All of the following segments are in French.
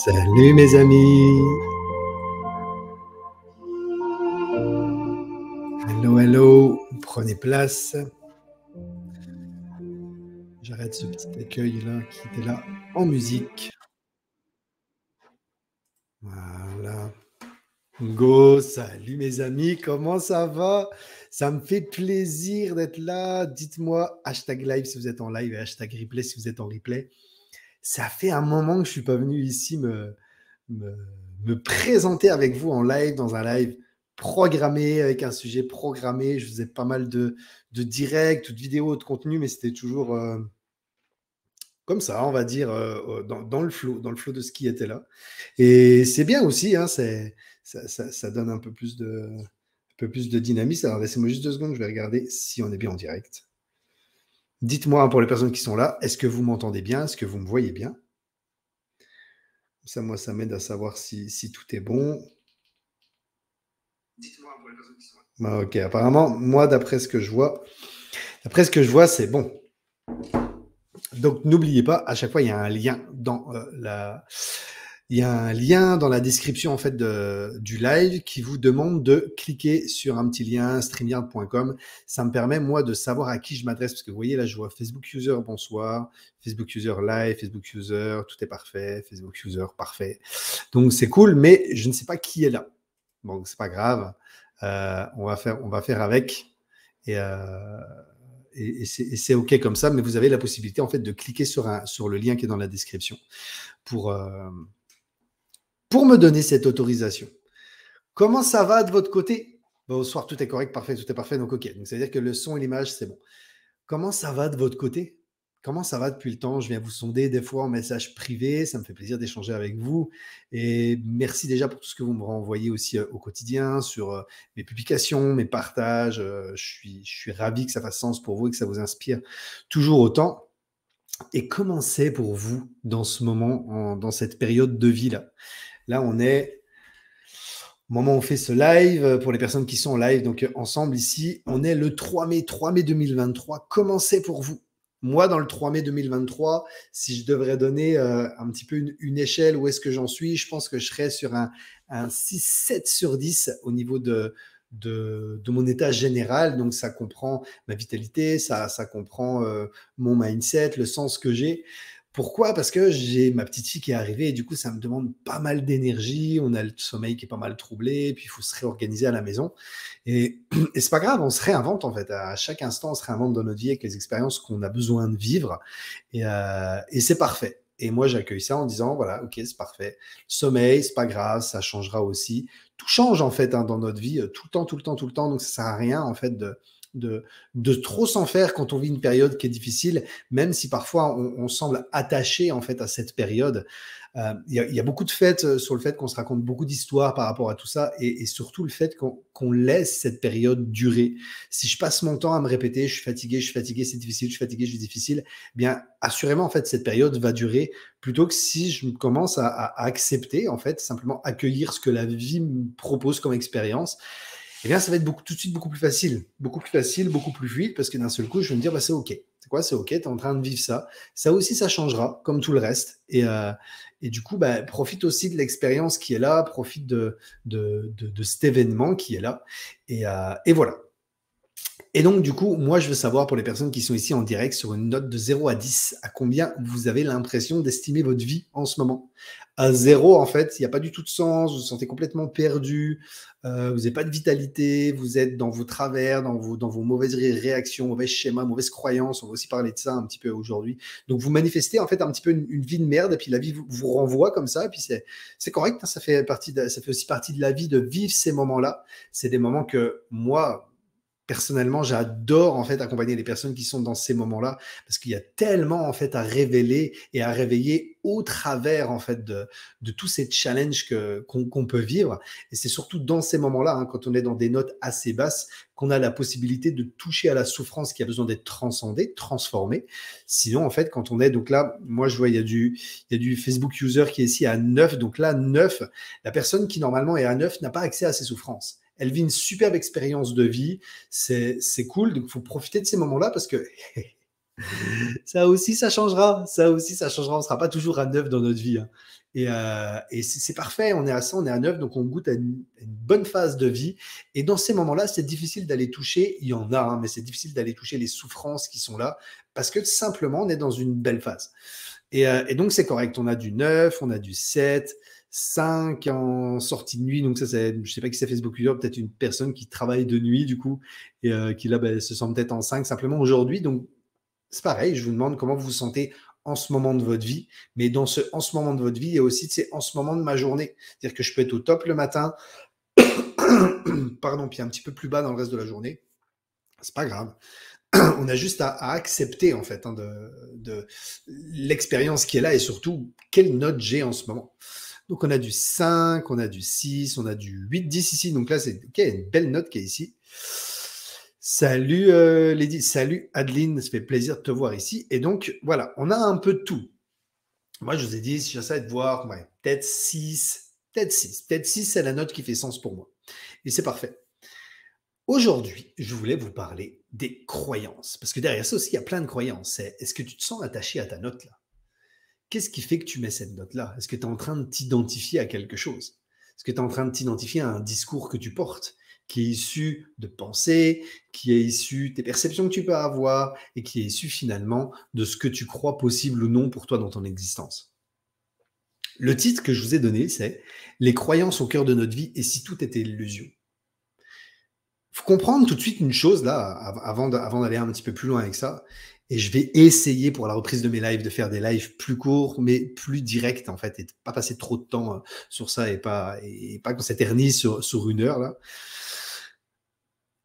Salut mes amis. Hello, hello. Prenez place. J'arrête ce petit accueil là qui était là en musique. Voilà. Go, salut mes amis, comment ça va? Ça me fait plaisir d'être là. Dites-moi hashtag live si vous êtes en live et hashtag replay si vous êtes en replay. Ça fait un moment que je suis pas venu ici me présenter avec vous en live, dans un live programmé, avec un sujet programmé. Je faisais pas mal de directs, de vidéos, de contenu, mais c'était toujours comme ça, on va dire, dans le flow de ce qui était là. Et c'est bien aussi, hein, ça donne un peu plus de dynamisme. Alors laissez-moi juste 2 secondes, je vais regarder si on est bien en direct. Dites-moi, hein, pour les personnes qui sont là, est-ce que vous m'entendez bien? Est-ce que vous me voyez bien? Ça, moi, ça m'aide à savoir si tout est bon. Dites-moi pour les personnes qui sont là. Ok, apparemment, moi, d'après ce que je vois, c'est bon. Donc, n'oubliez pas, à chaque fois, il y a un lien dans la description en fait du live qui vous demande de cliquer sur un petit lien streamyard.com. Ça me permet moi de savoir à qui je m'adresse parce que vous voyez là, je vois Facebook user bonsoir, Facebook user live, Facebook user tout est parfait, Facebook user parfait. Donc c'est cool, mais je ne sais pas qui est là. Donc c'est pas grave, on va faire avec et c'est ok comme ça. Mais vous avez la possibilité en fait de cliquer sur le lien qui est dans la description pour me donner cette autorisation. Comment ça va de votre côté? Bonsoir, tout est correct, parfait, tout est parfait, donc ok. Donc, c'est-à-dire que le son et l'image, c'est bon. Comment ça va de votre côté? Comment ça va depuis le temps? Je viens vous sonder des fois en message privé, ça me fait plaisir d'échanger avec vous. Et merci déjà pour tout ce que vous me renvoyez aussi au quotidien, sur mes publications, mes partages. Je suis ravi que ça fasse sens pour vous et que ça vous inspire toujours autant. Et comment c'est pour vous dans ce moment, dans cette période de vie-là? Là, on est au moment où on fait ce live, pour les personnes qui sont en live, donc ensemble ici, on est le 3 mai 2023. Comment c'est pour vous? Moi, dans le 3 mai 2023, si je devrais donner un petit peu une échelle, où est-ce que j'en suis? Je pense que je serais sur un 6-7 sur 10 au niveau de mon état général. Donc, ça comprend ma vitalité, ça comprend mon mindset, le sens que j'ai. Pourquoi? Parce que j'ai ma petite fille qui est arrivée et du coup, ça me demande pas mal d'énergie. On a le sommeil qui est pas mal troublé, puis il faut se réorganiser à la maison. Et, et c'est pas grave, on se réinvente en fait. À chaque instant, on se réinvente dans notre vie avec les expériences qu'on a besoin de vivre. Et c'est parfait. Et moi, j'accueille ça en disant, voilà, ok, c'est parfait. Le sommeil, c'est pas grave, ça changera aussi. Tout change en fait dans notre vie, tout le temps, tout le temps, tout le temps. Donc, ça sert à rien en fait de trop s'en faire quand on vit une période qui est difficile, même si parfois on semble attaché en fait à cette période. Il y a beaucoup de faits sur le fait qu'on se raconte beaucoup d'histoires par rapport à tout ça et surtout le fait qu'on laisse cette période durer. Si je passe mon temps à me répéter, je suis fatigué, c'est difficile, je suis fatigué, je suis difficile, eh bien assurément en fait cette période va durer plutôt que si je commence à accepter en fait, simplement accueillir ce que la vie me propose comme expérience. Eh bien, ça va être tout de suite beaucoup plus facile, beaucoup plus fluide, parce que d'un seul coup, je vais me dire, bah, c'est OK. C'est quoi? C'est OK, tu es en train de vivre ça. Ça aussi, ça changera, comme tout le reste. Et du coup, bah, profite aussi de l'expérience qui est là, profite de cet événement qui est là. Et voilà. Et donc, du coup, moi, je veux savoir pour les personnes qui sont ici en direct sur une note de 0 à 10, à combien vous avez l'impression d'estimer votre vie en ce moment? À 0, en fait, il n'y a pas du tout de sens, vous vous sentez complètement perdu, vous n'avez pas de vitalité, vous êtes dans vos travers, dans vos mauvaises réactions, mauvais schémas, mauvaises croyances. On va aussi parler de ça un petit peu aujourd'hui. Donc, vous manifestez en fait un petit peu une vie de merde, et puis la vie vous renvoie comme ça, et puis c'est correct, hein, ça fait aussi partie de la vie de vivre ces moments-là. C'est des moments que moi, personnellement, j'adore en fait accompagner les personnes qui sont dans ces moments-là parce qu'il y a tellement en fait à révéler et à réveiller au travers en fait de tous ces challenges qu'on peut vivre. Et c'est surtout dans ces moments-là, hein, quand on est dans des notes assez basses, qu'on a la possibilité de toucher à la souffrance qui a besoin d'être transcendée, transformée. Sinon, en fait, quand on est, donc là, moi je vois, il y a du Facebook user qui est ici à 9. Donc là, 9, la personne qui normalement est à 9 n'a pas accès à ses souffrances. Elle vit une superbe expérience de vie, c'est cool, donc il faut profiter de ces moments-là parce que ça aussi, ça changera. Ça aussi, ça changera. On ne sera pas toujours à 9 dans notre vie, hein. Et c'est parfait, on est à 100, on est à 9, donc on goûte à une bonne phase de vie. Et dans ces moments-là, c'est difficile d'aller toucher, il y en a, hein, mais c'est difficile d'aller toucher les souffrances qui sont là parce que simplement, on est dans une belle phase. Et donc, c'est correct. On a du 9, on a du 7, 5 en sortie de nuit. Donc, ça, je ne sais pas qui c'est Facebook User, peut-être une personne qui travaille de nuit, du coup, et qui là, se sent peut-être en 5 simplement aujourd'hui. Donc, c'est pareil. Je vous demande comment vous vous sentez en ce moment de votre vie. Mais en ce moment de votre vie, il y a aussi, en ce moment de ma journée. C'est-à-dire que je peux être au top le matin, pardon, puis un petit peu plus bas dans le reste de la journée. C'est pas grave. On a juste à accepter en fait, hein, de l'expérience qui est là et surtout quelle note j'ai en ce moment. Donc on a du 5, on a du 6, on a du 8, 10 ici. Donc là, c'est une belle note qui est ici. Salut Lady, salut Adeline, ça fait plaisir de te voir ici. Et donc voilà, on a un peu de tout. Moi, je vous ai dit, si j'essaie de voir, ouais, peut-être 6, peut-être 6. Peut-être 6, c'est la note qui fait sens pour moi. Et c'est parfait. Aujourd'hui, je voulais vous parler des croyances. Parce que derrière ça aussi, il y a plein de croyances. Est-ce que tu te sens attaché à ta note là? Qu'est-ce qui fait que tu mets cette note-là? Est-ce que tu es en train de t'identifier à quelque chose? Est-ce que tu es en train de t'identifier à un discours que tu portes, qui est issu de pensées, qui est issu des perceptions que tu peux avoir et qui est issu finalement de ce que tu crois possible ou non pour toi dans ton existence? Le titre que je vous ai donné, c'est Les croyances au cœur de notre vie et si tout était illusion. Il faut comprendre tout de suite une chose là, avant d'aller un petit peu plus loin avec ça. Et je vais essayer pour la reprise de mes lives de faire des lives plus courts, mais plus directs en fait, et de pas passer trop de temps sur ça et pas qu'on s'éternise sur une heure là.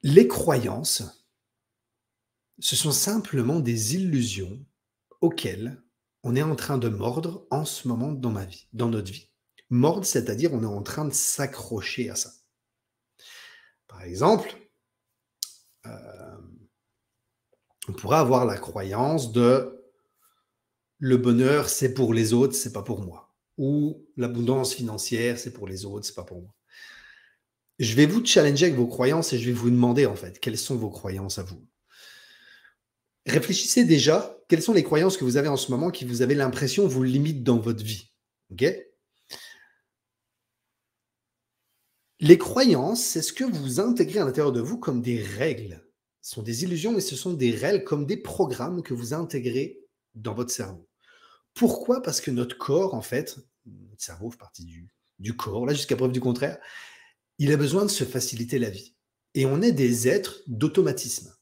Les croyances, ce sont simplement des illusions auxquelles on est en train de mordre en ce moment dans notre vie. Mordre, c'est-à-dire on est en train de s'accrocher à ça. Par exemple, on pourrait avoir la croyance de le bonheur, c'est pour les autres, c'est pas pour moi. Ou l'abondance financière, c'est pour les autres, c'est pas pour moi. Je vais vous challenger avec vos croyances et je vais vous demander en fait, quelles sont vos croyances à vous? Réfléchissez déjà, quelles sont les croyances que vous avez en ce moment qui vous avez l'impression vous limitent dans votre vie. Ok? Les croyances, c'est ce que vous intégrez à l'intérieur de vous comme des règles. Ce sont des illusions, mais ce sont des règles comme des programmes que vous intégrez dans votre cerveau. Pourquoi? Parce que notre corps, en fait, notre cerveau fait partie du corps, là, jusqu'à preuve du contraire, il a besoin de se faciliter la vie. Et on est des êtres d'automatisme.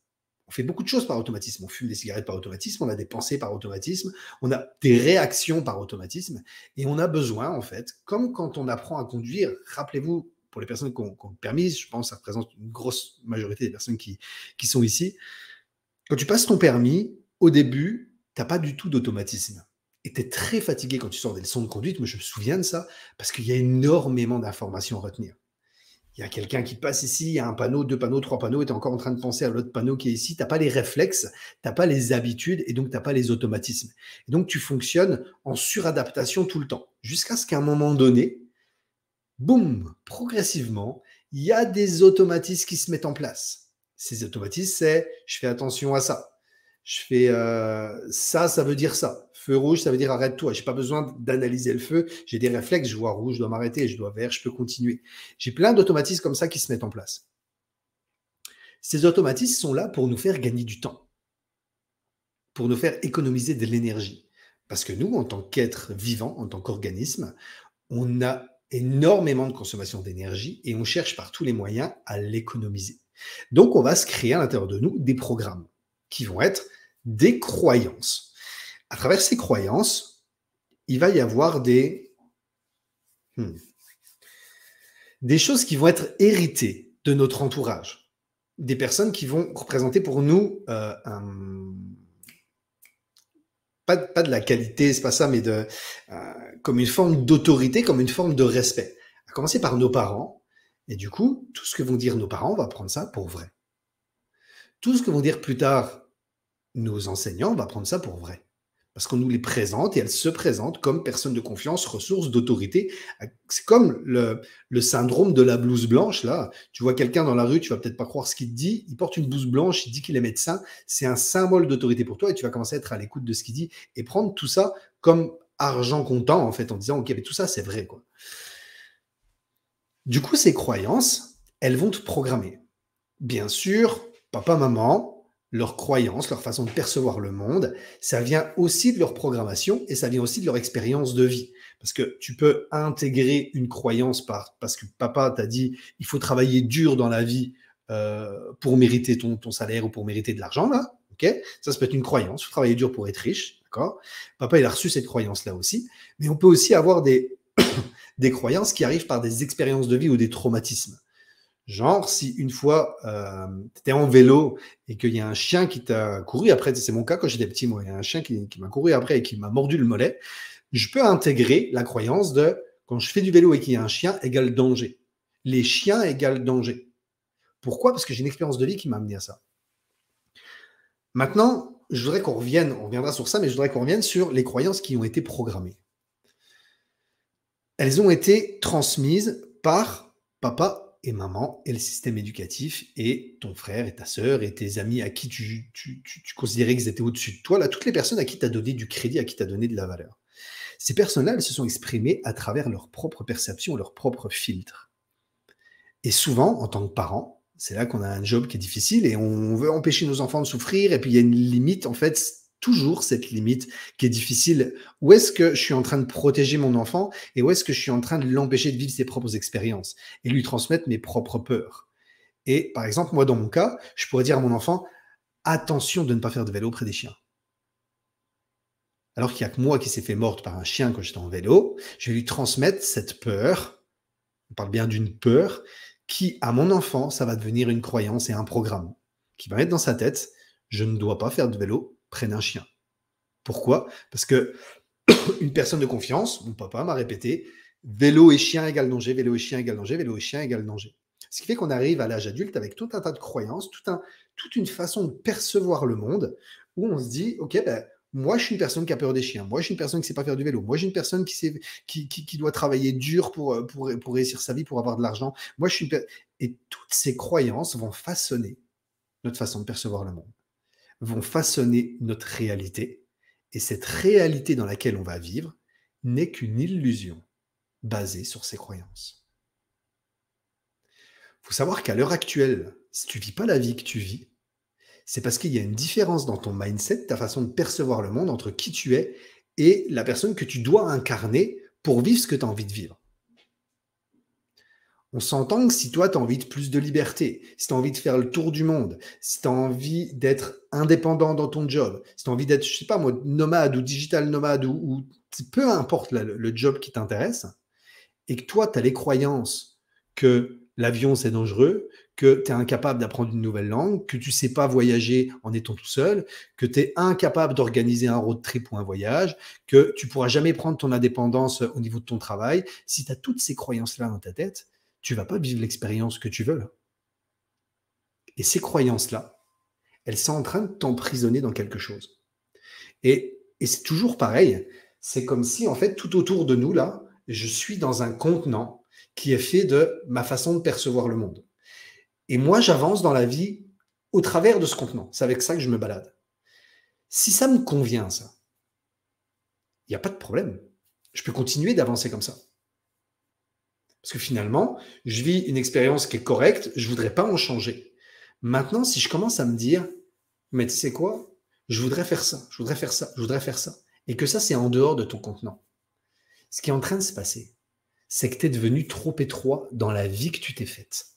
On fait beaucoup de choses par automatisme. On fume des cigarettes par automatisme, on a des pensées par automatisme, on a des réactions par automatisme, et on a besoin, en fait, comme quand on apprend à conduire, rappelez-vous, pour les personnes qui ont le permis, je pense que ça représente une grosse majorité des personnes qui sont ici, quand tu passes ton permis, au début, tu n'as pas du tout d'automatisme. Et tu es très fatigué quand tu sors des leçons de conduite, moi je me souviens de ça, parce qu'il y a énormément d'informations à retenir. Il y a quelqu'un qui passe ici, il y a un panneau, 2 panneaux, 3 panneaux, et tu es encore en train de penser à l'autre panneau qui est ici. Tu n'as pas les réflexes, tu n'as pas les habitudes, et donc tu n'as pas les automatismes. Et donc tu fonctionnes en suradaptation tout le temps, jusqu'à ce qu'à un moment donné, boum, progressivement, il y a des automatismes qui se mettent en place. Ces automatismes, c'est je fais attention à ça. Je fais ça, ça veut dire ça. Feu rouge, ça veut dire arrête-toi. Je n'ai pas besoin d'analyser le feu. J'ai des réflexes, je vois rouge, je dois m'arrêter, je dois vert, je peux continuer. J'ai plein d'automatismes comme ça qui se mettent en place. Ces automatismes sont là pour nous faire gagner du temps, pour nous faire économiser de l'énergie. Parce que nous, en tant qu'êtres vivants, en tant qu'organisme, on a énormément de consommation d'énergie et on cherche par tous les moyens à l'économiser. Donc, on va se créer à l'intérieur de nous des programmes qui vont être des croyances. À travers ces croyances, il va y avoir des choses qui vont être héritées de notre entourage. Des personnes qui vont représenter pour nous pas de la qualité, c'est pas ça, mais comme une forme d'autorité, comme une forme de respect. À commencer par nos parents. Et du coup, tout ce que vont dire nos parents, on va prendre ça pour vrai. Tout ce que vont dire plus tard nos enseignants, on va prendre ça pour vrai. Parce qu'on nous les présente et elles se présentent comme personnes de confiance, ressources, d'autorité. C'est comme le syndrome de la blouse blanche, là. Tu vois quelqu'un dans la rue, tu vas peut-être pas croire ce qu'il te dit. Il porte une blouse blanche, il dit qu'il est médecin. C'est un symbole d'autorité pour toi et tu vas commencer à être à l'écoute de ce qu'il dit et prendre tout ça comme argent comptant, en fait, en disant, OK, mais tout ça, c'est vrai, quoi. Du coup, ces croyances, elles vont te programmer. Bien sûr, papa, maman, leurs croyances, leur façon de percevoir le monde, ça vient aussi de leur programmation et ça vient aussi de leur expérience de vie. Parce que tu peux intégrer une croyance parce que papa t'a dit il faut travailler dur dans la vie pour mériter ton salaire ou pour mériter de l'argent, là. Okay, ça peut être une croyance. Il faut travailler dur pour être riche. D'accord. Papa, il a reçu cette croyance-là aussi. Mais on peut aussi avoir des croyances qui arrivent par des expériences de vie ou des traumatismes. Genre, si une fois, tu étais en vélo et qu'il y a un chien qui t'a couru après, c'est mon cas quand j'étais petit, moi, il y a un chien qui m'a couru après et qui m'a mordu le mollet, je peux intégrer la croyance de quand je fais du vélo et qu'il y a un chien égale danger. Les chiens égale danger. Pourquoi? Parce que j'ai une expérience de vie qui m'a amené à ça. Maintenant, je voudrais qu'on revienne, on reviendra sur ça, mais je voudrais qu'on revienne sur les croyances qui ont été programmées. Elles ont été transmises par papa et maman et le système éducatif et ton frère et ta sœur et tes amis à qui tu considérais qu'ils étaient au-dessus de toi, là, toutes les personnes à qui tu as donné du crédit, à qui tu as donné de la valeur. Ces personnes-là, elles se sont exprimées à travers leur propre perception, leur propre filtre. Et souvent, en tant que parent, c'est là qu'on a un job qui est difficile et on veut empêcher nos enfants de souffrir et puis il y a une limite, en fait, toujours cette limite qui est difficile. Où est-ce que je suis en train de protéger mon enfant et où est-ce que je suis en train de l'empêcher de vivre ses propres expériences et lui transmettre mes propres peurs? Et par exemple, moi, dans mon cas, je pourrais dire à mon enfant, attention de ne pas faire de vélo près des chiens. Alors qu'il n'y a que moi qui s'est fait mordre par un chien quand j'étais en vélo, je vais lui transmettre cette peur, on parle bien d'une peur, qui, à mon enfant, ça va devenir une croyance et un programme qui va mettre dans sa tête, je ne dois pas faire de vélo près d'un chien. Pourquoi? Parce que une personne de confiance, mon papa m'a répété, vélo et chien égale danger, vélo et chien égale danger, vélo et chien égale danger. Ce qui fait qu'on arrive à l'âge adulte avec tout un tas de croyances, toute une façon de percevoir le monde où on se dit, OK, ben, moi, je suis une personne qui a peur des chiens. Moi, je suis une personne qui ne sait pas faire du vélo. Moi, je suis une personne qui doit travailler dur pour réussir sa vie, pour avoir de l'argent. Moi, je suis Et toutes ces croyances vont façonner notre façon de percevoir le monde, vont façonner notre réalité. Et cette réalité dans laquelle on va vivre n'est qu'une illusion basée sur ces croyances. Il faut savoir qu'à l'heure actuelle, si tu ne vis pas la vie que tu vis, c'est parce qu'il y a une différence dans ton mindset, ta façon de percevoir le monde entre qui tu es et la personne que tu dois incarner pour vivre ce que tu as envie de vivre. On s'entend que si toi, tu as envie de plus de liberté, si tu as envie de faire le tour du monde, si tu as envie d'être indépendant dans ton job, si tu as envie d'être, je sais pas moi, nomade ou digital nomade ou peu importe le job qui t'intéresse, et que toi, tu as les croyances que l'avion, c'est dangereux, que tu es incapable d'apprendre une nouvelle langue, que tu ne sais pas voyager en étant tout seul, que tu es incapable d'organiser un road trip ou un voyage, que tu ne pourras jamais prendre ton indépendance au niveau de ton travail, si tu as toutes ces croyances-là dans ta tête, tu ne vas pas vivre l'expérience que tu veux. Là. Et ces croyances-là, elles sont en train de t'emprisonner dans quelque chose. Et c'est toujours pareil. C'est comme si, en fait, tout autour de nous, là, je suis dans un contenant qui est fait de ma façon de percevoir le monde. Et moi, j'avance dans la vie au travers de ce contenant. C'est avec ça que je me balade. Si ça me convient, ça, il n'y a pas de problème. Je peux continuer d'avancer comme ça. Parce que finalement, je vis une expérience qui est correcte, je ne voudrais pas en changer. Maintenant, si je commence à me dire, mais tu sais quoi, je voudrais faire ça, je voudrais faire ça, je voudrais faire ça, et que ça, c'est en dehors de ton contenant. Ce qui est en train de se passer, c'est que tu es devenu trop étroit dans la vie que tu t'es faite.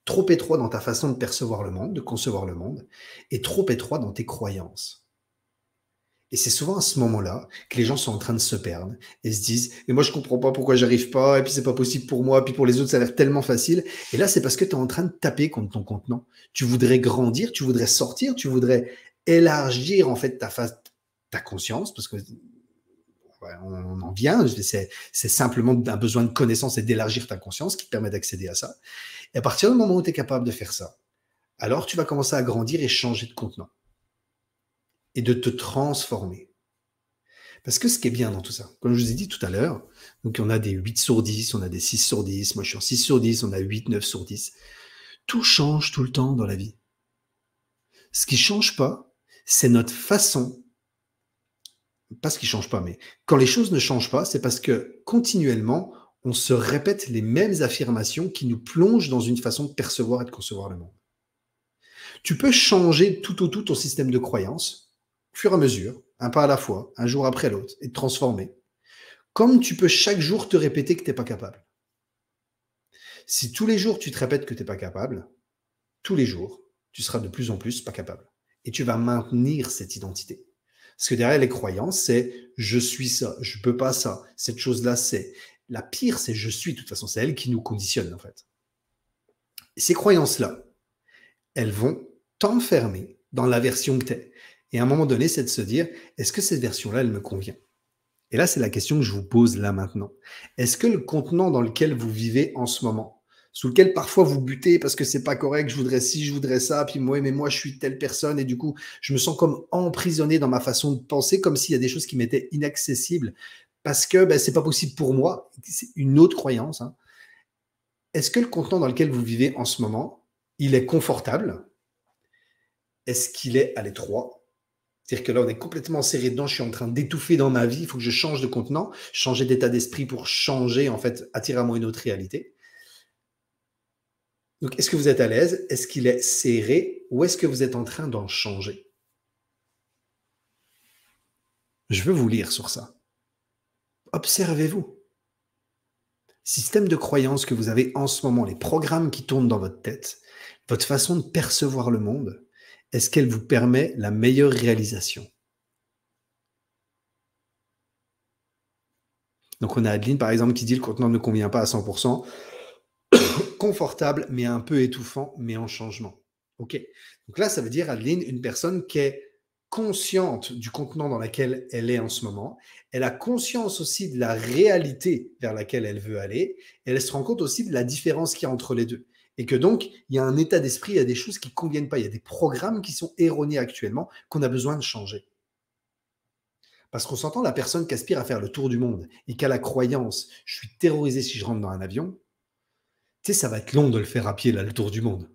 Trop étroit dans ta façon de percevoir le monde, de concevoir le monde, et trop étroit dans tes croyances. Et c'est souvent à ce moment-là que les gens sont en train de se perdre et se disent « Et moi, je comprends pas pourquoi j'arrive pas, et puis c'est pas possible pour moi, puis pour les autres, ça a l'air tellement facile. » Et là, c'est parce que tu es en train de taper contre ton contenant. Tu voudrais grandir, tu voudrais sortir, tu voudrais élargir en fait ta conscience, parce que ouais, on en vient, c'est simplement un besoin de connaissance et d'élargir ta conscience qui te permet d'accéder à ça. Et à partir du moment où tu es capable de faire ça, alors tu vas commencer à grandir et changer de contenant et de te transformer. Parce que ce qui est bien dans tout ça, comme je vous ai dit tout à l'heure, donc on a des 8 sur 10, on a des 6 sur 10, moi je suis en 6 sur 10, on a 8, 9 sur 10. Tout change tout le temps dans la vie. Ce qui ne change pas, c'est notre façon, pas ce qui ne change pas, mais quand les choses ne changent pas, c'est parce que continuellement, on se répète les mêmes affirmations qui nous plongent dans une façon de percevoir et de concevoir le monde. Tu peux changer tout au tout ton système de croyance, au fur et à mesure, un pas à la fois, un jour après l'autre, et te transformer. Comme tu peux chaque jour te répéter que tu n'es pas capable. Si tous les jours tu te répètes que tu n'es pas capable, tous les jours, tu seras de plus en plus pas capable. Et tu vas maintenir cette identité. Parce que derrière les croyances, c'est je suis ça, je peux pas ça, cette chose-là, c'est. La pire, c'est je suis, de toute façon, c'est elle qui nous conditionne en fait. Et ces croyances-là, elles vont t'enfermer dans la version que tu es. Et à un moment donné, c'est de se dire, est-ce que cette version-là, elle me convient? Et là, c'est la question que je vous pose là maintenant. Est-ce que le contenant dans lequel vous vivez en ce moment, sous lequel parfois vous butez parce que c'est pas correct, je voudrais ci, je voudrais ça, puis moi, mais moi, je suis telle personne, et du coup, je me sens comme emprisonné dans ma façon de penser, comme s'il y a des choses qui m'étaient inaccessibles, parce que ben, c'est pas possible pour moi, c'est une autre croyance. Hein. Est-ce que le contenant dans lequel vous vivez en ce moment, il est confortable? Est-ce qu'il est à l'étroit? C'est-à-dire que là, on est complètement serré dedans, je suis en train d'étouffer dans ma vie, il faut que je change de contenant, changer d'état d'esprit pour changer, en fait, attirer à moi une autre réalité. Donc, est-ce que vous êtes à l'aise? Est-ce qu'il est serré? Ou est-ce que vous êtes en train d'en changer? Je veux vous lire sur ça. Observez-vous. Système de croyance que vous avez en ce moment, les programmes qui tournent dans votre tête, votre façon de percevoir le monde, est-ce qu'elle vous permet la meilleure réalisation? Donc, on a Adeline, par exemple, qui dit le contenant ne convient pas à 100%. Confortable, mais un peu étouffant, mais en changement. OK. Donc là, ça veut dire, Adeline, une personne qui est consciente du contenant dans lequel elle est en ce moment. Elle a conscience aussi de la réalité vers laquelle elle veut aller. Et elle se rend compte aussi de la différence qu'il y a entre les deux. Et que donc, il y a un état d'esprit, il y a des choses qui ne conviennent pas. Il y a des programmes qui sont erronés actuellement qu'on a besoin de changer. Parce qu'on s'entend, la personne qui aspire à faire le tour du monde et qui a la croyance, je suis terrorisé si je rentre dans un avion, tu sais, ça va être long de le faire à pied, là, le tour du monde.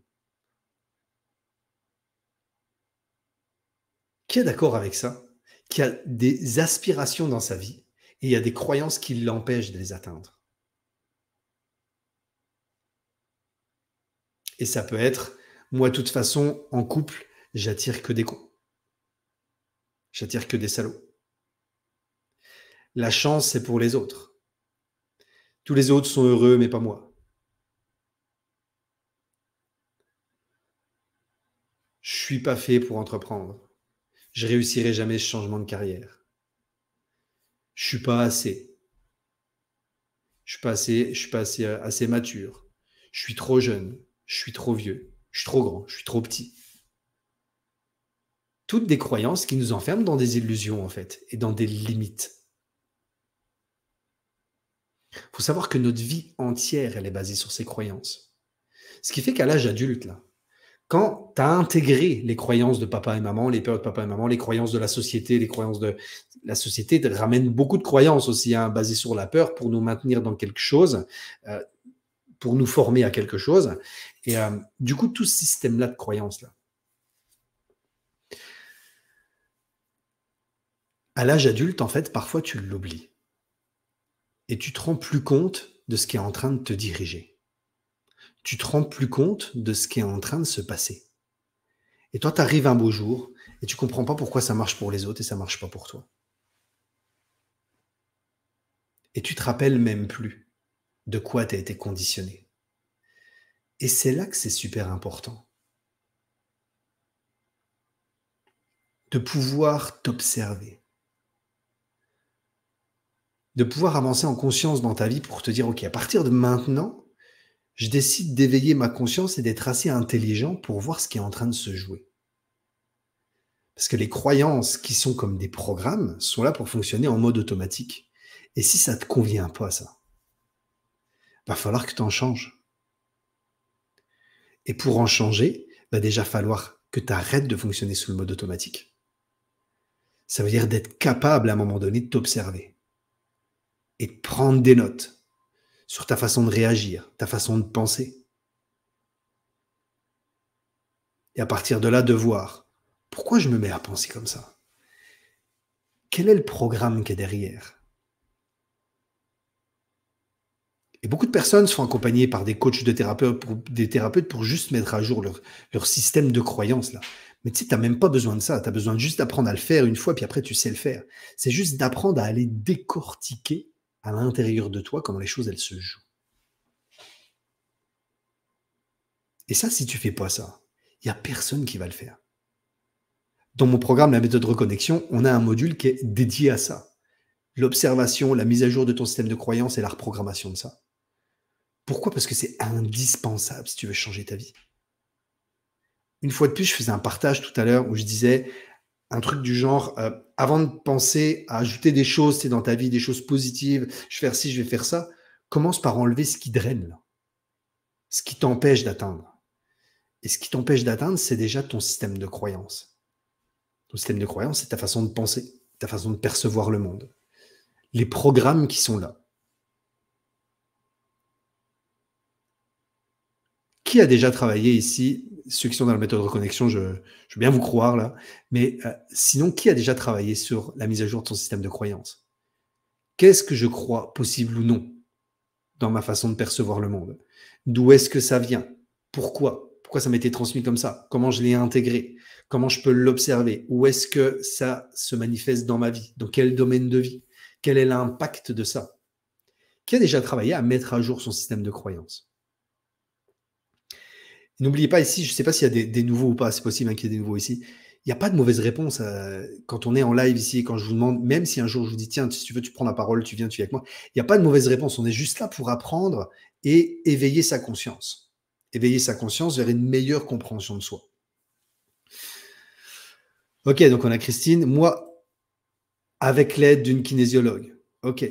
Qui est d'accord avec ça? Qui a des aspirations dans sa vie et il y a des croyances qui l'empêchent de les atteindre. Et ça peut être, moi, de toute façon, en couple, j'attire que des cons. J'attire que des salauds. La chance, c'est pour les autres. Tous les autres sont heureux, mais pas moi. Je suis pas fait pour entreprendre. Je réussirai jamais ce changement de carrière. Je suis pas assez. Je suis pas assez mature. Je suis trop jeune. Je suis trop vieux. Je suis trop grand. Je suis trop petit. Toutes des croyances qui nous enferment dans des illusions, en fait, et dans des limites. Il faut savoir que notre vie entière, elle est basée sur ces croyances. Ce qui fait qu'à l'âge adulte, là, quand tu as intégré les croyances de papa et maman, les peurs de papa et maman, les croyances de la société, les croyances de la société te ramène beaucoup de croyances aussi, hein, basées sur la peur pour nous maintenir dans quelque chose, pour nous former à quelque chose. Et du coup, tout ce système-là de croyances-là, à l'âge adulte, en fait, parfois tu l'oublies. Et tu te rends plus compte de ce qui est en train de te diriger. tu te rends plus compte de ce qui est en train de se passer. Et toi, tu arrives un beau jour et tu comprends pas pourquoi ça marche pour les autres et ça marche pas pour toi. Et tu te rappelles même plus de quoi tu as été conditionné. Et c'est là que c'est super important de pouvoir t'observer, de pouvoir avancer en conscience dans ta vie pour te dire, OK, à partir de maintenant, je décide d'éveiller ma conscience et d'être assez intelligent pour voir ce qui est en train de se jouer. Parce que les croyances qui sont comme des programmes sont là pour fonctionner en mode automatique. Et si ça ne te convient pas, ça, va falloir que tu en changes. Et pour en changer, va déjà falloir que tu arrêtes de fonctionner sous le mode automatique. Ça veut dire d'être capable à un moment donné de t'observer et de prendre des notes sur ta façon de réagir, ta façon de penser. Et à partir de là, de voir pourquoi je me mets à penser comme ça. Quel est le programme qui est derrière? Et beaucoup de personnes sont accompagnées par des coachs de thérapeutes, des thérapeutes pour juste mettre à jour leur système de croyances là. Mais tu sais, tu n'as même pas besoin de ça. Tu as besoin juste d'apprendre à le faire une fois, puis après, tu sais le faire. C'est juste d'apprendre à aller décortiquer à l'intérieur de toi comment les choses, elles se jouent. Et ça, si tu fais pas ça, il n'y a personne qui va le faire. Dans mon programme, la méthode reconnexion, on a un module qui est dédié à ça. L'observation, la mise à jour de ton système de croyances et la reprogrammation de ça. Pourquoi? Parce que c'est indispensable si tu veux changer ta vie. Une fois de plus, je faisais un partage tout à l'heure où je disais un truc du genre, avant de penser à ajouter des choses dans ta vie, des choses positives, je vais faire ci, je vais faire ça, commence par enlever ce qui draine, là, ce qui t'empêche d'atteindre. Et ce qui t'empêche d'atteindre, c'est déjà ton système de croyance. Ton système de croyance, c'est ta façon de penser, ta façon de percevoir le monde. Les programmes qui sont là. Qui a déjà travaillé ici? Ceux qui sont dans la méthode reconnexion, je veux bien vous croire là. Mais sinon, qui a déjà travaillé sur la mise à jour de son système de croyance? Qu'est-ce que je crois possible ou non dans ma façon de percevoir le monde? D'où est-ce que ça vient? Pourquoi? Pourquoi ça m'a été transmis comme ça? Comment je l'ai intégré? Comment je peux l'observer? Où est-ce que ça se manifeste dans ma vie? Dans quel domaine de vie? Quel est l'impact de ça? Qui a déjà travaillé à mettre à jour son système de croyance? N'oubliez pas ici, je ne sais pas s'il y a des nouveaux ou pas, c'est possible qu'il y ait des nouveaux ici. Il n'y a pas de mauvaise réponse quand on est en live ici, quand je vous demande, même si un jour je vous dis, tiens, si tu veux, tu prends la parole, tu viens, tu es avec moi. Il n'y a pas de mauvaise réponse. On est juste là pour apprendre et éveiller sa conscience. Éveiller sa conscience vers une meilleure compréhension de soi. Ok, donc on a Christine. Moi, avec l'aide d'une kinésiologue. Ok.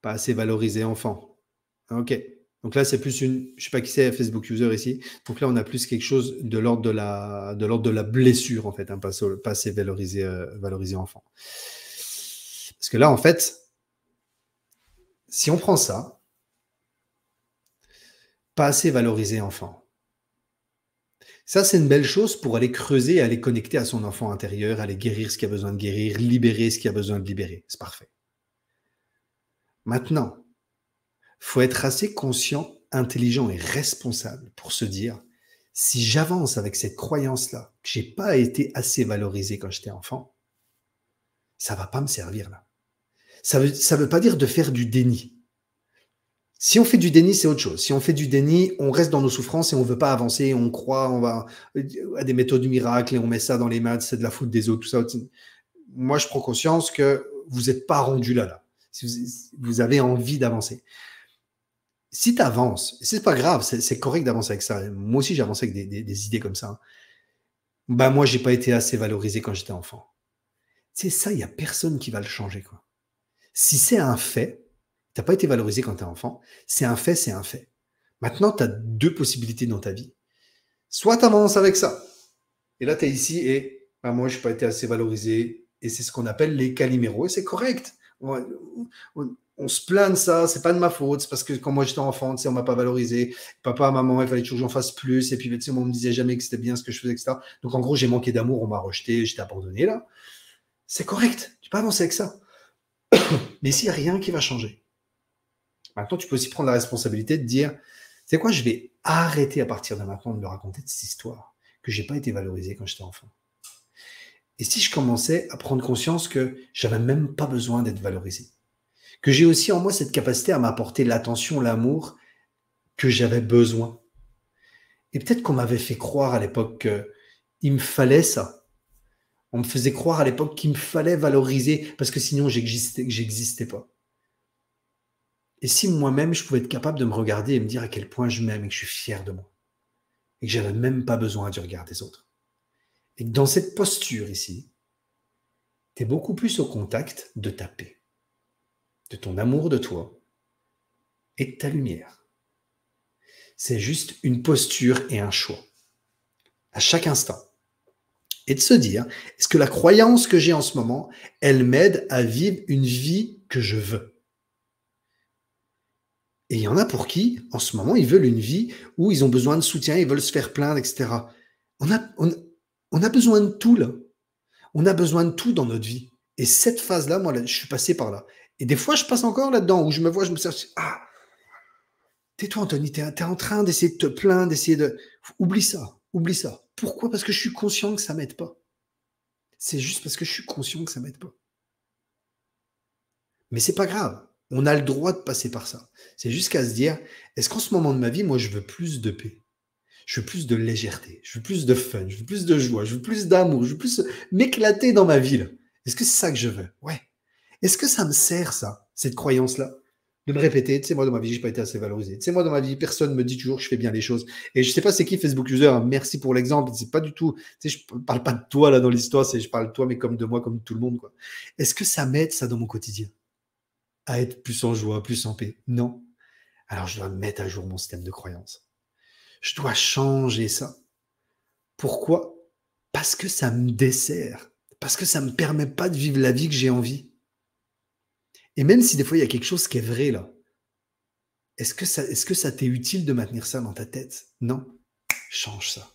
Pas assez valorisé enfant. Ok. Donc là, c'est plus une, je ne sais pas qui c'est, Facebook user ici. Donc là, on a plus quelque chose de l'ordre de la blessure, en fait, hein, pas assez valorisé enfant. Parce que là, en fait, si on prend ça, pas assez valorisé enfant. Ça, c'est une belle chose pour aller creuser, aller connecter à son enfant intérieur, aller guérir ce qu'il a besoin de guérir, libérer ce qu'il a besoin de libérer. C'est parfait. Maintenant, faut être assez conscient, intelligent et responsable pour se dire, si j'avance avec cette croyance-là, que j'ai pas été assez valorisé quand j'étais enfant, ça va pas me servir là. Ça veut pas dire de faire du déni. Si on fait du déni, c'est autre chose. Si on fait du déni, on reste dans nos souffrances et on veut pas avancer, on croit, on va à des méthodes du miracle et on met ça dans les maths, c'est de la faute des autres, tout ça. Moi, je prends conscience que vous n'êtes pas rendu là. Si vous avez envie d'avancer. Si tu avances, c'est pas grave, c'est correct d'avancer avec ça. Moi aussi, j'ai avancé avec des idées comme ça. Ben, moi, j'ai pas été assez valorisé quand j'étais enfant. Tu sais, ça, il n'y a personne qui va le changer, quoi. Si c'est un fait, tu n'as pas été valorisé quand tu es enfant, c'est un fait, c'est un fait. Maintenant, tu as deux possibilités dans ta vie. Soit tu avances avec ça, et là, tu es ici, et ben, moi, je n'ai pas été assez valorisé, et c'est ce qu'on appelle les caliméros, et c'est correct. On se plaint de ça, c'est pas de ma faute, c'est parce que quand moi j'étais enfant, tu sais, on m'a pas valorisé. Papa, maman, il fallait toujours que j'en fasse plus, et puis tu sais, on me disait jamais que c'était bien ce que je faisais, etc. Donc en gros, j'ai manqué d'amour, on m'a rejeté, j'étais abandonné là. C'est correct, tu peux avancer avec ça. Mais s'il n'y a rien qui va changer. Maintenant, tu peux aussi prendre la responsabilité de dire, C'est quoi? Je vais arrêter à partir de maintenant de me raconter cette histoire que j'ai pas été valorisé quand j'étais enfant. Et si je commençais à prendre conscience que j'avais même pas besoin d'être valorisé, que j'ai aussi en moi cette capacité à m'apporter l'attention, l'amour que j'avais besoin. Et peut-être qu'on m'avait fait croire à l'époque qu'il me fallait ça. On me faisait croire à l'époque qu'il me fallait valoriser parce que sinon j'existais pas. Et si moi-même je pouvais être capable de me regarder et me dire à quel point je m'aime et que je suis fier de moi et que j'avais même pas besoin du regard des autres. Et que dans cette posture ici, tu es beaucoup plus au contact de ta paix, de ton amour de toi et de ta lumière. C'est juste une posture et un choix à chaque instant. Et de se dire, est-ce que la croyance que j'ai en ce moment, elle m'aide à vivre une vie que je veux? Et il y en a pour qui, en ce moment, ils veulent une vie où ils ont besoin de soutien, ils veulent se faire plaindre, etc. On a besoin de tout, là. On a besoin de tout dans notre vie. Et cette phase-là, moi, je suis passé par là. Et des fois, je passe encore là-dedans, où je me vois, je me dis, ah, tais-toi, Anthony, t'es en train d'essayer de te plaindre, d'essayer de... Oublie ça, oublie ça. Pourquoi? Parce que je suis conscient que ça m'aide pas. C'est juste parce que je suis conscient que ça m'aide pas. Mais c'est pas grave. On a le droit de passer par ça. C'est jusqu'à se dire, est-ce qu'en ce moment de ma vie, moi, je veux plus de paix? Je veux plus de légèreté, je veux plus de fun, je veux plus de joie, je veux plus d'amour, je veux plus m'éclater dans ma vie. Est-ce que c'est ça que je veux? Ouais. Est-ce que ça me sert, ça, cette croyance-là? De me répéter, tu sais, moi, dans ma vie, j'ai pas été assez valorisé. Tu sais, moi, dans ma vie, personne me dit toujours que je fais bien les choses. Et je sais pas c'est qui Facebook User, hein, merci pour l'exemple. C'est pas du tout, tu sais, je parle pas de toi, là, dans l'histoire, je parle de toi, mais comme de moi, comme de tout le monde, quoi. Est-ce que ça m'aide, ça, dans mon quotidien? À être plus en joie, plus en paix? Non. Alors, je dois mettre à jour mon système de croyance. Je dois changer ça. Pourquoi? Parce que ça me dessert. Parce que ça me permet pas de vivre la vie que j'ai envie. Et même si des fois il y a quelque chose qui est vrai là, est-ce que ça t'est utile de maintenir ça dans ta tête? Non. Change ça.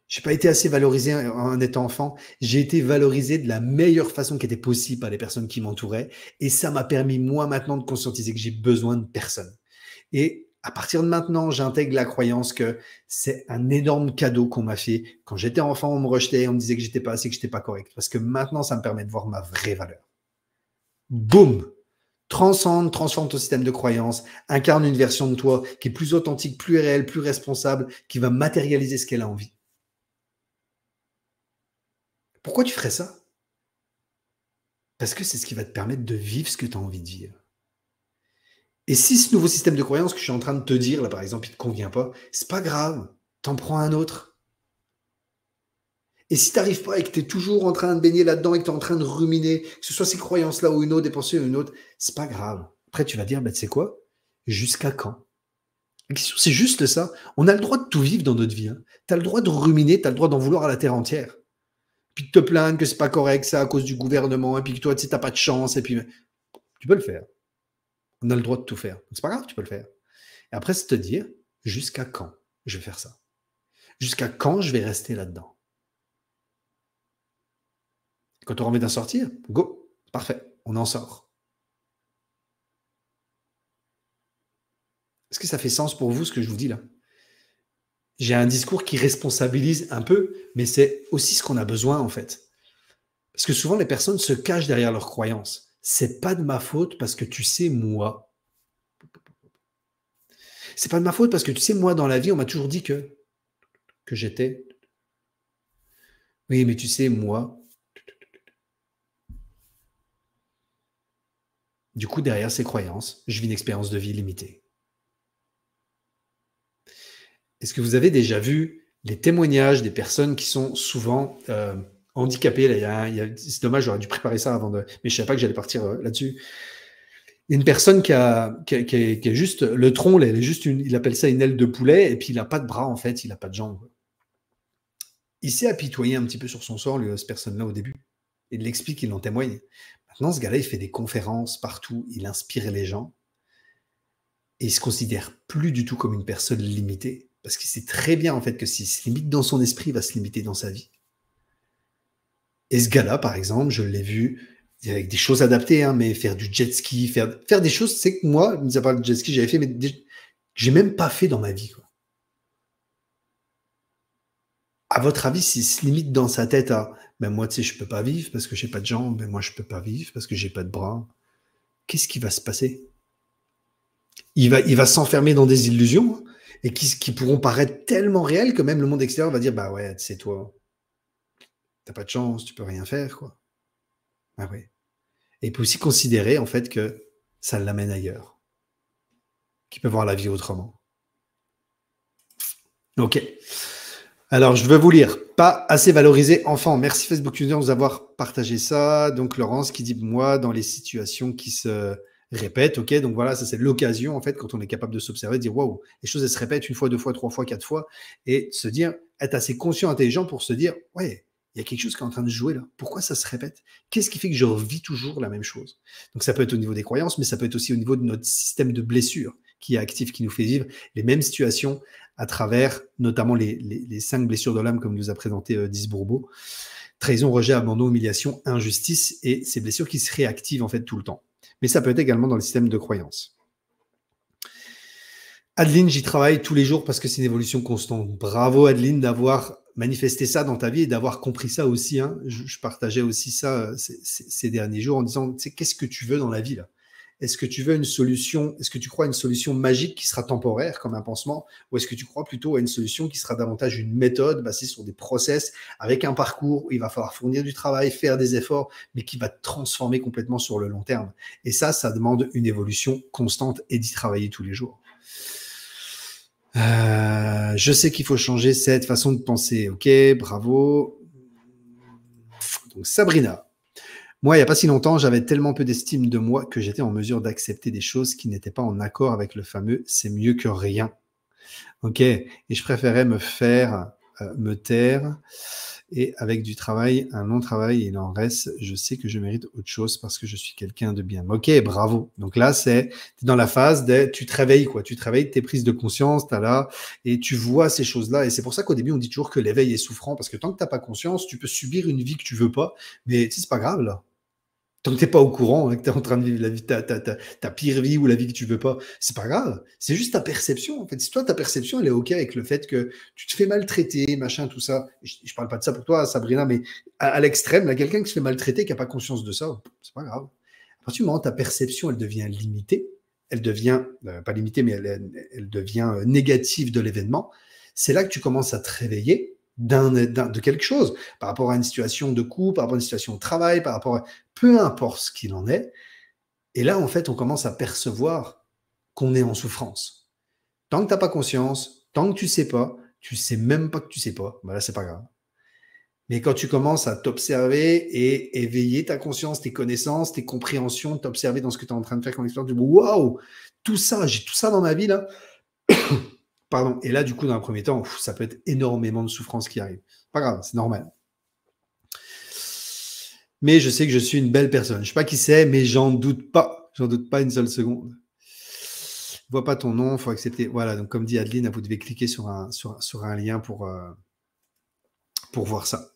J'ai pas été assez valorisé en étant enfant. J'ai été valorisé de la meilleure façon qui était possible par les personnes qui m'entouraient. Et ça m'a permis, moi, maintenant, de conscientiser que j'ai besoin de personne. Et à partir de maintenant, j'intègre la croyance que c'est un énorme cadeau qu'on m'a fait. Quand j'étais enfant, on me rejetait, on me disait que j'étais pas assez, que j'étais pas correct. Parce que maintenant, ça me permet de voir ma vraie valeur. Boum! Transforme ton système de croyance, incarne une version de toi qui est plus authentique, plus réelle, plus responsable, qui va matérialiser ce qu'elle a envie. Pourquoi tu ferais ça? Parce que c'est ce qui va te permettre de vivre ce que tu as envie de vivre. Et si ce nouveau système de croyance que je suis en train de te dire, là par exemple, il ne te convient pas, c'est pas grave, t'en prends un autre. Et si tu n'arrives pas et que tu es toujours en train de baigner là-dedans et que tu es en train de ruminer, que ce soit ces croyances-là ou une autre, des pensées ou une autre, c'est pas grave. Après, tu vas dire, tu sais quoi? Jusqu'à quand? La question, c'est juste ça. On a le droit de tout vivre dans notre vie. Hein. Tu as le droit de ruminer, tu as le droit d'en vouloir à la terre entière. Puis de te plaindre que c'est pas correct, c'est à cause du gouvernement, et puis que toi, tu sais, t'as pas de chance, et puis tu peux le faire. On a le droit de tout faire. Donc, c'est pas grave, tu peux le faire. Et après, c'est te dire, jusqu'à quand je vais faire ça? Jusqu'à quand je vais rester là-dedans? Quand tu auras envie d'en sortir, go, parfait, on en sort. Est-ce que ça fait sens pour vous ce que je vous dis là? J'ai un discours qui responsabilise un peu, mais c'est aussi ce qu'on a besoin en fait. Parce que souvent les personnes se cachent derrière leurs croyances. C'est pas de ma faute parce que tu sais moi. C'est pas de ma faute parce que tu sais moi dans la vie on m'a toujours dit que j'étais. Oui mais tu sais moi. Du coup derrière ces croyances, je vis une expérience de vie limitée. Est-ce que vous avez déjà vu les témoignages des personnes qui sont souvent handicapées là, c'est dommage, j'aurais dû préparer ça avant de... Mais je ne savais pas que j'allais partir là-dessus. Il y a une personne qui a juste le tronc, elle est juste il appelle ça une aile de poulet, et puis il n'a pas de bras en fait, il n'a pas de jambes. Il s'est apitoyé un petit peu sur son sort, lui, cette personne-là au début. Il l'explique, il en témoigne. Maintenant, ce gars-là, il fait des conférences partout, il inspire les gens, et il se considère plus du tout comme une personne limitée. Parce qu'il sait très bien, en fait, que s'il se limite dans son esprit, il va se limiter dans sa vie. Et ce gars-là, par exemple, je l'ai vu avec des choses adaptées, hein, mais faire du jet ski, faire des choses, c'est que moi, mis à part le jet ski, j'avais fait, mais que j'ai même pas fait dans ma vie, quoi. À votre avis, s'il se limite dans sa tête à ben moi, tu sais, je peux pas vivre parce que j'ai pas de jambes, ben moi, je peux pas vivre parce que j'ai pas de bras, qu'est-ce qui va se passer? Il va s'enfermer dans des illusions hein, et qui pourront paraître tellement réelles que même le monde extérieur va dire bah ouais, c'est toi, t'as pas de chance, tu peux rien faire, quoi. Ah ouais. Et il peut aussi considérer en fait que ça l'amène ailleurs, qu'il peut voir la vie autrement. Ok. Alors, je veux vous lire. Pas assez valorisé enfant. Merci Facebook User de nous avoir partagé ça. Donc, Laurence qui dit, moi, dans les situations qui se répètent, ok, donc voilà, ça c'est l'occasion, en fait, quand on est capable de s'observer, de dire, waouh, les choses, elles se répètent une fois, deux fois, trois fois, quatre fois, et se dire, être assez conscient, intelligent pour se dire, ouais, il y a quelque chose qui est en train de jouer là. Pourquoi ça se répète? Qu'est-ce qui fait que je revis toujours la même chose? Donc, ça peut être au niveau des croyances, mais ça peut être aussi au niveau de notre système de blessure qui est actif, qui nous fait vivre les mêmes situations à travers notamment les 5 blessures de l'âme, comme nous a présenté Diz Bourbeau. Trahison, rejet, abandon, humiliation, injustice, et ces blessures qui se réactivent en fait tout le temps. Mais ça peut être également dans le système de croyance. Adeline, j'y travaille tous les jours parce que c'est une évolution constante. Bravo Adeline d'avoir manifesté ça dans ta vie et d'avoir compris ça aussi. Hein. Je partageais aussi ça ces derniers jours en disant, tu sais, qu'est-ce que tu veux dans la vie là? Est-ce que tu veux une solution, est-ce que tu crois à une solution magique qui sera temporaire comme un pansement, ou est-ce que tu crois plutôt à une solution qui sera davantage une méthode basée sur des process avec un parcours où il va falloir fournir du travail, faire des efforts, mais qui va te transformer complètement sur le long terme. Et ça demande une évolution constante et d'y travailler tous les jours. Je sais qu'il faut changer cette façon de penser. Ok, bravo. Donc Sabrina. Moi, il n'y a pas si longtemps, j'avais tellement peu d'estime de moi que j'étais en mesure d'accepter des choses qui n'étaient pas en accord avec le fameux c'est mieux que rien. Ok, et je préférais me taire, et avec du travail, un long travail, il en reste, je sais que je mérite autre chose parce que je suis quelqu'un de bien. Ok, bravo. Donc là, t'es dans la phase de, tu te réveilles, quoi. Tu te réveilles, tes prises de conscience, t'as là, et tu vois ces choses-là. Et c'est pour ça qu'au début, on dit toujours que l'éveil est souffrant parce que tant que t'as pas conscience, tu peux subir une vie que tu veux pas, mais tu sais, c'est pas grave, là. Tant que t'es pas au courant, hein, que tu es en train de vivre la vie, ta pire vie ou la vie que tu veux pas, c'est pas grave. C'est juste ta perception. En fait, si toi, ta perception, elle est OK avec le fait que tu te fais maltraiter, machin, tout ça. Je parle pas de ça pour toi, Sabrina, mais à l'extrême, là, quelqu'un qui se fait maltraiter, qui a pas conscience de ça, c'est pas grave. À partir du moment où ta perception, elle devient limitée, elle devient, pas limitée, mais elle devient négative de l'événement, c'est là que tu commences à te réveiller de quelque chose, par rapport à une situation de couple, par rapport à une situation de travail, par rapport à peu importe ce qu'il en est. Et là, en fait, on commence à percevoir qu'on est en souffrance. Tant que tu n'as pas conscience, tant que tu sais même pas que tu sais pas, ben là, c'est pas grave. Mais quand tu commences à t'observer et éveiller ta conscience, tes connaissances, tes compréhensions, t'observer dans ce que tu es en train de faire comme expérience, tu dis waouh, tout ça, j'ai tout ça dans ma vie là. Pardon. Et là, du coup, dans un premier temps, ça peut être énormément de souffrance qui arrive. Pas grave, c'est normal. Mais je sais que je suis une belle personne. Je ne sais pas qui c'est, mais j'en doute pas. J'en doute pas une seule seconde. Je vois pas ton nom, il faut accepter. Voilà, donc comme dit Adeline, vous devez cliquer sur un lien pour voir ça.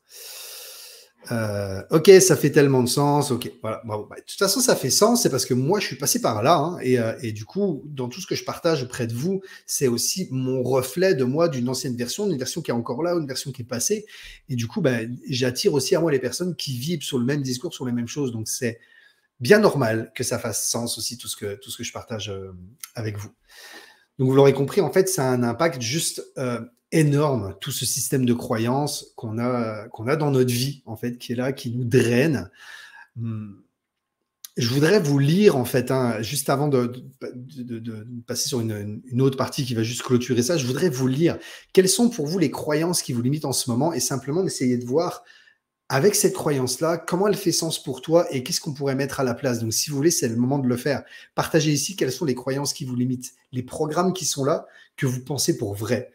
Ok, ça fait tellement de sens. Ok, voilà. Bravo. Bah, de toute façon, ça fait sens. C'est parce que moi, je suis passé par là. Hein, et du coup, dans tout ce que je partage auprès de vous, c'est aussi mon reflet de moi, d'une ancienne version, d'une version qui est encore là, une version qui est passée. Et du coup, bah, j'attire aussi à moi les personnes qui vivent sur le même discours, sur les mêmes choses. Donc, c'est bien normal que ça fasse sens aussi, tout ce que je partage avec vous. Donc, vous l'aurez compris, en fait, ça a un impact juste énorme, tout ce système de croyances qu'on a dans notre vie, en fait, qui est là, qui nous draine. Je voudrais vous lire, en fait, hein, juste avant de passer sur une autre partie qui va juste clôturer ça, je voudrais vous lire quelles sont pour vous les croyances qui vous limitent en ce moment et simplement d'essayer de voir avec cette croyance-là, comment elle fait sens pour toi et qu'est-ce qu'on pourrait mettre à la place. Donc, si vous voulez, c'est le moment de le faire. Partagez ici quelles sont les croyances qui vous limitent, les programmes qui sont là, que vous pensez pour vrai.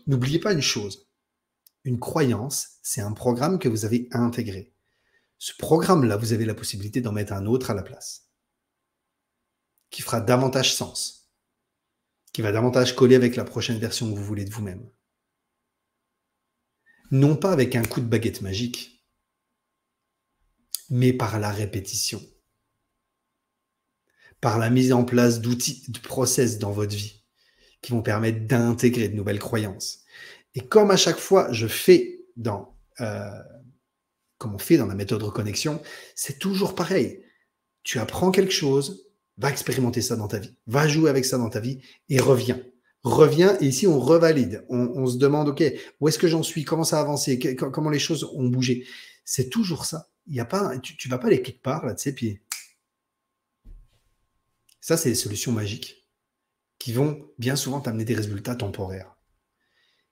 N'oubliez pas une chose. Une croyance, c'est un programme que vous avez intégré. Ce programme-là, vous avez la possibilité d'en mettre un autre à la place, qui fera davantage sens, qui va davantage coller avec la prochaine version que vous voulez de vous-même. Non pas avec un coup de baguette magique, mais par la répétition, par la mise en place d'outils, de process dans votre vie. qui vont permettre d'intégrer de nouvelles croyances. Et comme à chaque fois, je fais comme on fait dans la méthode reconnexion, c'est toujours pareil. Tu apprends quelque chose, va expérimenter ça dans ta vie, va jouer avec ça dans ta vie et reviens. Reviens et ici on revalide. On se demande, OK, où est-ce que j'en suis? Comment ça a avancé? Comment les choses ont bougé? C'est toujours ça. Il y a pas, tu vas pas aller quelque part, là, tu sais, puis ça, c'est les solutions magiques qui vont bien souvent t'amener des résultats temporaires.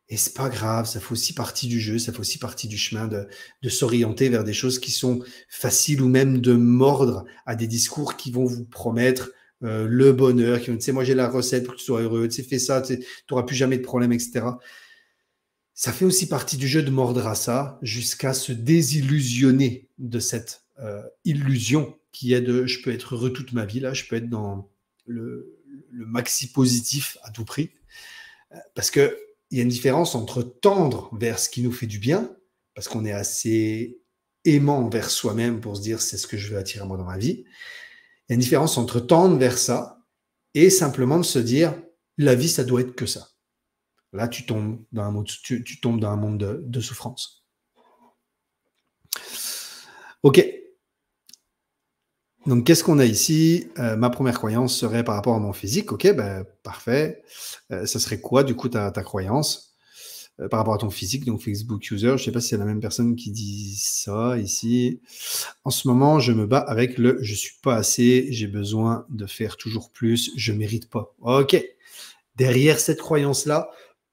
Et c'est pas grave, ça fait aussi partie du jeu, ça fait aussi partie du chemin de s'orienter vers des choses qui sont faciles ou même de mordre à des discours qui vont vous promettre le bonheur, qui vont, tu sais, moi j'ai la recette pour que tu sois heureux, tu sais, fais ça, tu n'auras plus jamais de problème, etc. Ça fait aussi partie du jeu de mordre à ça jusqu'à se désillusionner de cette illusion qui est de je peux être heureux toute ma vie, là, je peux être dans le maxi positif à tout prix. Parce que il y a une différence entre tendre vers ce qui nous fait du bien, parce qu'on est assez aimant envers soi-même pour se dire c'est ce que je veux attirer moi dans ma vie. Il y a une différence entre tendre vers ça et simplement de se dire la vie, ça doit être que ça. Là, tu tombes dans un monde, tu tombes dans un monde de souffrance. Ok. Donc, qu'est-ce qu'on a ici? Ma première croyance serait par rapport à mon physique. Ok, ben, parfait. Ça serait quoi, du coup, ta croyance par rapport à ton physique? Donc, Facebook user, je ne sais pas si c'est la même personne qui dit ça ici. En ce moment, je me bats avec le « je ne suis pas assez, j'ai besoin de faire toujours plus, je ne mérite pas ». Ok. Derrière cette croyance-là,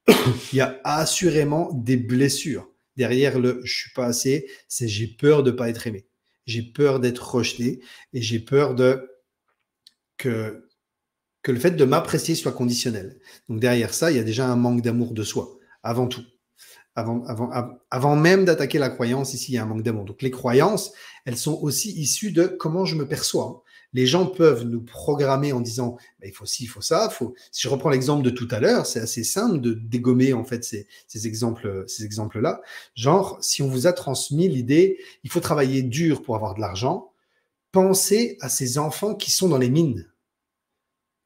il y a assurément des blessures. Derrière le « je ne suis pas assez », c'est « j'ai peur de ne pas être aimé ». J'ai peur d'être rejeté et j'ai peur que le fait de m'apprécier soit conditionnel. Donc derrière ça, il y a déjà un manque d'amour de soi, avant tout. Avant même d'attaquer la croyance, ici, il y a un manque d'amour. Donc les croyances, elles sont aussi issues de comment je me perçois. Les gens peuvent nous programmer en disant bah, il faut ci, il faut ça. Si je reprends l'exemple de tout à l'heure, c'est assez simple de dégommer en fait ces exemples-là. Genre, si on vous a transmis l'idée il faut travailler dur pour avoir de l'argent, pensez à ces enfants qui sont dans les mines.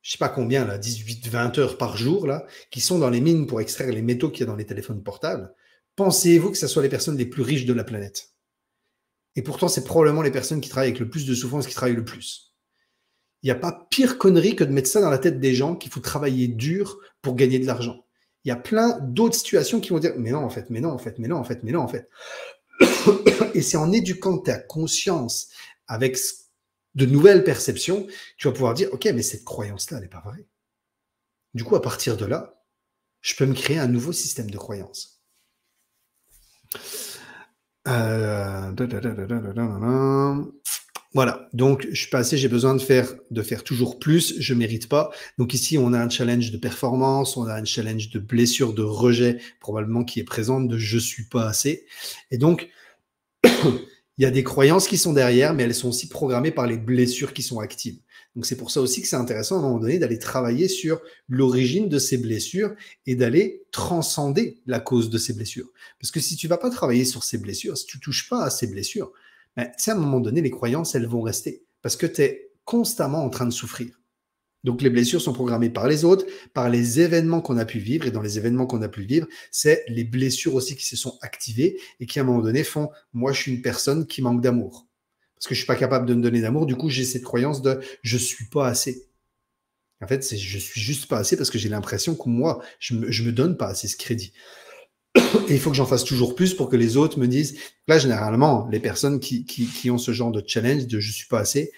Je ne sais pas combien, là, 18, 20 heures par jour, là, qui sont dans les mines pour extraire les métaux qu'il y a dans les téléphones portables. Pensez-vous que ce soit les personnes les plus riches de la planète? Et pourtant, c'est probablement les personnes qui travaillent avec le plus de souffrance qui travaillent le plus. Il n'y a pas pire connerie que de mettre ça dans la tête des gens qu'il faut travailler dur pour gagner de l'argent. Il y a plein d'autres situations qui vont dire mais non, en fait, mais non, en fait, mais non, en fait, mais non, en fait. Et c'est en éduquant ta conscience avec de nouvelles perceptions, tu vas pouvoir dire ok, mais cette croyance-là, elle n'est pas vraie. Du coup, à partir de là, je peux me créer un nouveau système de croyance. Voilà, donc je suis pas assez, j'ai besoin de faire toujours plus, je mérite pas. Donc ici, on a un challenge de performance, on a un challenge de blessure, de rejet, probablement qui est présente, de je suis pas assez. Et donc, il y a des croyances qui sont derrière, mais elles sont aussi programmées par les blessures qui sont actives. Donc c'est pour ça aussi que c'est intéressant à un moment donné d'aller travailler sur l'origine de ces blessures et d'aller transcender la cause de ces blessures. Parce que si tu vas pas travailler sur ces blessures, si tu touches pas à ces blessures, ben, tu sais, à un moment donné, les croyances, elles vont rester. Parce que tu es constamment en train de souffrir. Donc les blessures sont programmées par les autres, par les événements qu'on a pu vivre. Et dans les événements qu'on a pu vivre, c'est les blessures aussi qui se sont activées et qui, à un moment donné, font « moi, je suis une personne qui manque d'amour ». Parce que je suis pas capable de me donner d'amour, du coup, j'ai cette croyance de « je suis pas assez ». En fait, c'est « je suis juste pas assez » parce que j'ai l'impression que moi, je me donne pas assez ce crédit. Et il faut que j'en fasse toujours plus pour que les autres me disent. Là, généralement, les personnes qui ont ce genre de challenge de « je suis pas assez »,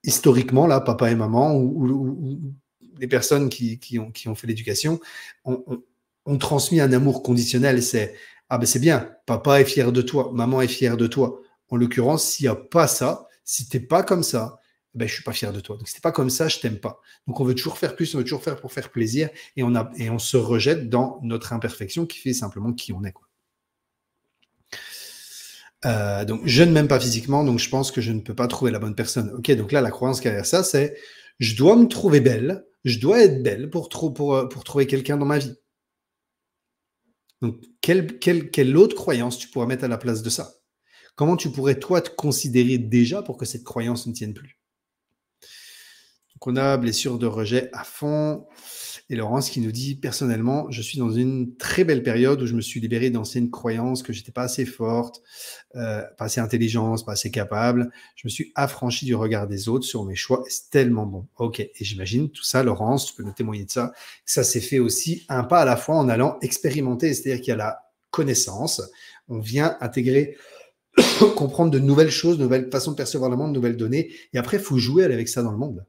historiquement, là, papa et maman, ou les personnes qui ont fait l'éducation, ont transmis un amour conditionnel. C'est « ah ben c'est bien, papa est fier de toi, maman est fière de toi ». En l'occurrence, s'il n'y a pas ça, si t'es pas comme ça, ben je suis pas fier de toi. Donc si t'es pas comme ça, je t'aime pas. Donc on veut toujours faire plus, on veut toujours faire pour faire plaisir, et on se rejette dans notre imperfection qui fait simplement qui on est, quoi. Donc je ne m'aime pas physiquement, donc je pense que je ne peux pas trouver la bonne personne. Ok, donc là la croyance derrière ça, c'est je dois me trouver belle, je dois être belle pour trouver quelqu'un dans ma vie. Donc quelle autre croyance tu pourrais mettre à la place de ça? Comment tu pourrais toi te considérer déjà pour que cette croyance ne tienne plus? Donc, on a blessure de rejet à fond. Et Laurence qui nous dit, personnellement, je suis dans une très belle période où je me suis libéré d'anciennes croyances que j'étais pas assez forte, pas assez intelligente, pas assez capable. Je me suis affranchi du regard des autres sur mes choix. Et c'est tellement bon. Ok. Et j'imagine tout ça, Laurence, tu peux nous témoigner de ça. Ça s'est fait aussi un pas à la fois en allant expérimenter. C'est-à-dire qu'il y a la connaissance. On vient intégrer, comprendre de nouvelles choses, de nouvelles façons de percevoir le monde, de nouvelles données. Et après, il faut jouer avec ça dans le monde.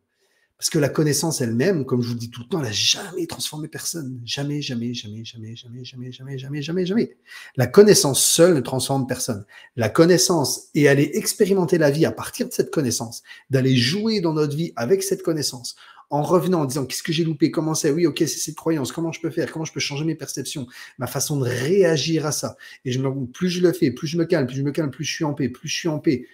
Parce que la connaissance elle-même, comme je vous le dis tout le temps, elle n'a jamais transformé personne. Jamais, jamais, jamais, jamais, jamais, jamais, jamais, jamais, jamais, jamais. La connaissance seule ne transforme personne. La connaissance et aller expérimenter la vie à partir de cette connaissance, d'aller jouer dans notre vie avec cette connaissance, en revenant en disant qu'est-ce que j'ai loupé, comment c'est, oui, ok, c'est cette croyance, comment je peux faire, comment je peux changer mes perceptions, ma façon de réagir à ça. Et plus je le fais, plus je me calme, plus je suis en paix, plus je suis en paix,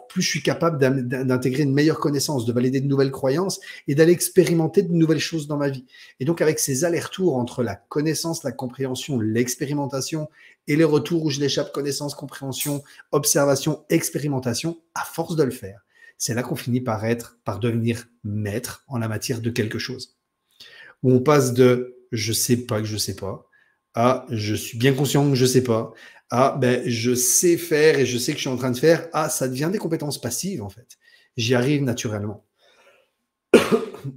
plus je suis capable d'intégrer une meilleure connaissance, de valider de nouvelles croyances et d'aller expérimenter de nouvelles choses dans ma vie. Et donc, avec ces allers-retours entre la connaissance, la compréhension, l'expérimentation et les retours où je l'échappe, connaissance, compréhension, observation, expérimentation, à force de le faire, c'est là qu'on finit par devenir maître en la matière de quelque chose. Où on passe de je sais pas que je sais pas à je suis bien conscient que je sais pas à je sais faire et je sais que je suis en train de faire, ça devient des compétences passives en fait. J'y arrive naturellement.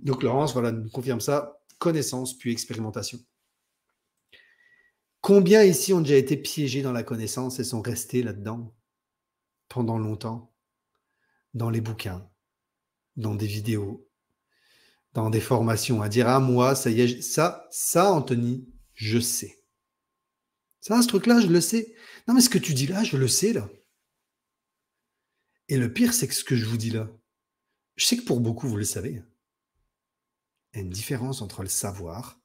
Donc Laurence, voilà, nous confirme ça, connaissance puis expérimentation. Combien ici ont déjà été piégés dans la connaissance et sont restés là-dedans pendant longtemps, dans les bouquins, dans des vidéos, dans des formations, à dire moi, ça y est, ça, Anthony, je sais. Ça, ce truc-là, je le sais. Non, mais ce que tu dis là, je le sais là. Et le pire, c'est que ce que je vous dis là, je sais que pour beaucoup, vous le savez. Il y a une différence entre le savoir,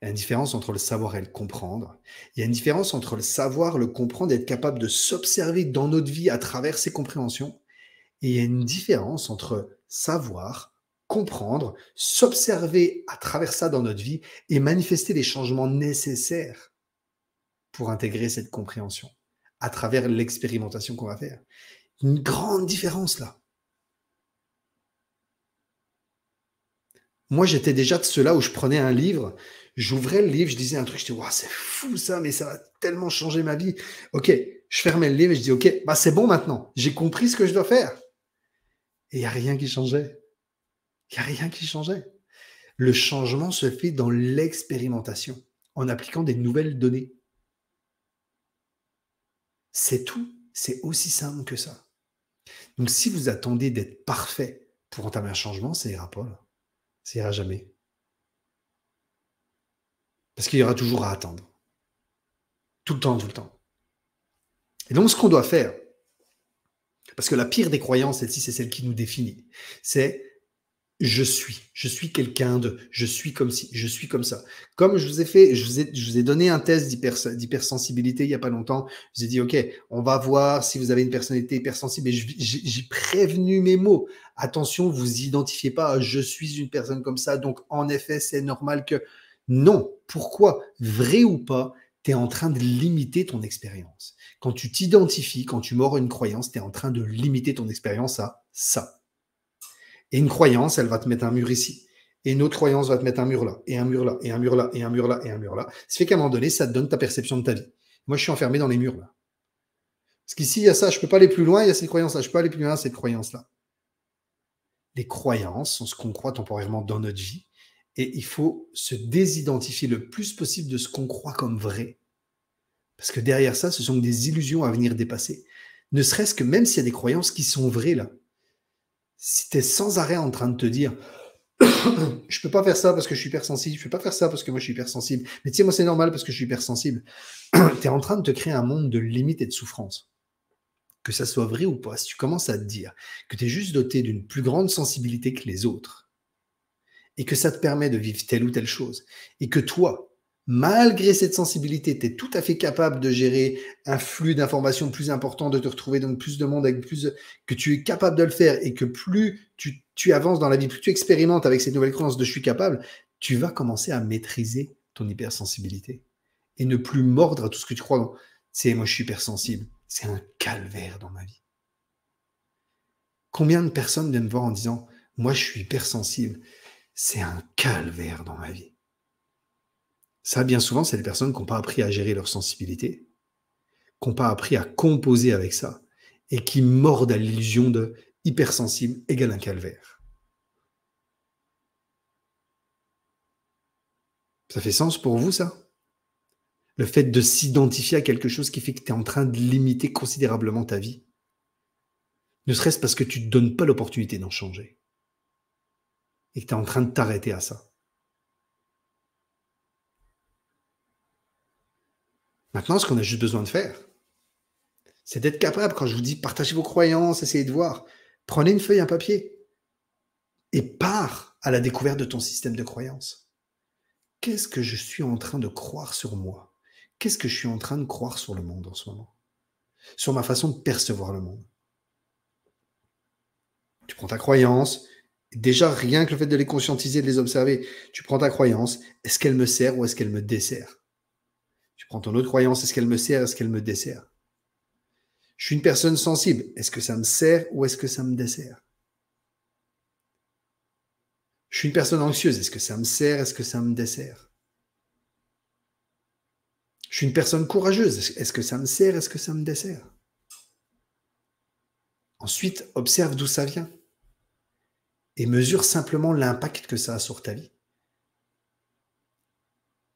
il y a une différence entre le savoir et le comprendre. Il y a une différence entre le savoir, le comprendre et être capable de s'observer dans notre vie à travers ces compréhensions. Et il y a une différence entre savoir, comprendre, s'observer à travers ça dans notre vie et manifester les changements nécessaires pour intégrer cette compréhension à travers l'expérimentation qu'on va faire. Une grande différence là. Moi, j'étais déjà de ceux-là où je prenais un livre, j'ouvrais le livre, je disais un truc, je disais, wow, c'est fou ça, mais ça va tellement changer ma vie. Ok, je fermais le livre et je dis, ok, c'est bon maintenant, j'ai compris ce que je dois faire. Et il n'y a rien qui changeait. Il n'y a rien qui changeait. Le changement se fait dans l'expérimentation, en appliquant des nouvelles données. C'est tout. C'est aussi simple que ça. Donc, si vous attendez d'être parfait pour entamer un changement, ça ira pas. Là. Ça ira jamais. Parce qu'il y aura toujours à attendre. Tout le temps, tout le temps. Et donc, ce qu'on doit faire, parce que la pire des croyances, celle-ci, c'est celle qui nous définit, c'est je suis quelqu'un de, je suis comme ci, je suis comme ça. Comme je vous ai donné un test d'hypersensibilité il n'y a pas longtemps, je vous ai dit, ok, on va voir si vous avez une personnalité hypersensible, et j'ai prévenu mes mots. Attention, vous identifiez pas, je suis une personne comme ça, donc en effet, c'est normal que... Non. Pourquoi? Vrai ou pas, tu es en train de limiter ton expérience. Quand tu t'identifies, quand tu mords une croyance, tu es en train de limiter ton expérience à ça. Et une croyance, elle va te mettre un mur ici. Et une autre croyance va te mettre un mur là, et un mur là, et un mur là, et un mur là, et un mur là. Ce fait qu'à un moment donné, ça te donne ta perception de ta vie. Moi, je suis enfermé dans les murs là. Parce qu'ici, il y a ça, je ne peux pas aller plus loin, il y a cette croyance-là, je peux pas aller plus loin, cette croyance-là. Les croyances sont ce qu'on croit temporairement dans notre vie. Et il faut se désidentifier le plus possible de ce qu'on croit comme vrai. Parce que derrière ça, ce sont des illusions à venir dépasser. Ne serait-ce que même s'il y a des croyances qui sont vraies là. Si tu es sans arrêt en train de te dire je peux pas faire ça parce que je suis hypersensible, je peux pas faire ça parce que moi je suis hypersensible, mais tu sais, moi c'est normal parce que je suis hypersensible, tu es en train de te créer un monde de limites et de souffrance. Que ça soit vrai ou pas, si tu commences à te dire que tu es juste doté d'une plus grande sensibilité que les autres, et que ça te permet de vivre telle ou telle chose, et que toi, malgré cette sensibilité, tu es tout à fait capable de gérer un flux d'informations plus important, de te retrouver dans plus de monde, avec plus que tu es capable de le faire, et que plus tu avances dans la vie, plus tu expérimentes avec cette nouvelle croyance de je suis capable, tu vas commencer à maîtriser ton hypersensibilité et ne plus mordre à tout ce que tu crois. C'est moi je suis hypersensible. C'est un calvaire dans ma vie. Combien de personnes viennent me voir en disant Moi, je suis hypersensible. C'est un calvaire dans ma vie. Ça, bien souvent, c'est des personnes qui n'ont pas appris à gérer leur sensibilité, qui n'ont pas appris à composer avec ça, et qui mordent à l'illusion de hypersensible égale un calvaire. Ça fait sens pour vous, ça? Le fait de s'identifier à quelque chose qui fait que tu es en train de limiter considérablement ta vie. Ne serait-ce parce que tu ne te donnes pas l'opportunité d'en changer. Et que tu es en train de t'arrêter à ça. Maintenant, ce qu'on a juste besoin de faire, c'est d'être capable, quand je vous dis partagez vos croyances, essayez de voir, prenez une feuille, un papier, et pars à la découverte de ton système de croyances. Qu'est-ce que je suis en train de croire sur moi? Qu'est-ce que je suis en train de croire sur le monde en ce moment? Sur ma façon de percevoir le monde. Tu prends ta croyance, déjà rien que le fait de les conscientiser, de les observer, tu prends ta croyance, est-ce qu'elle me sert ou est-ce qu'elle me dessert? Tu prends ton autre croyance, est-ce qu'elle me sert, est-ce qu'elle me dessert? Je suis une personne sensible, est-ce que ça me sert ou est-ce que ça me dessert? Je suis une personne anxieuse, est-ce que ça me sert, est-ce que ça me dessert? Je suis une personne courageuse, est-ce que ça me sert, est-ce que ça me dessert? Ensuite, observe d'où ça vient et mesure simplement l'impact que ça a sur ta vie.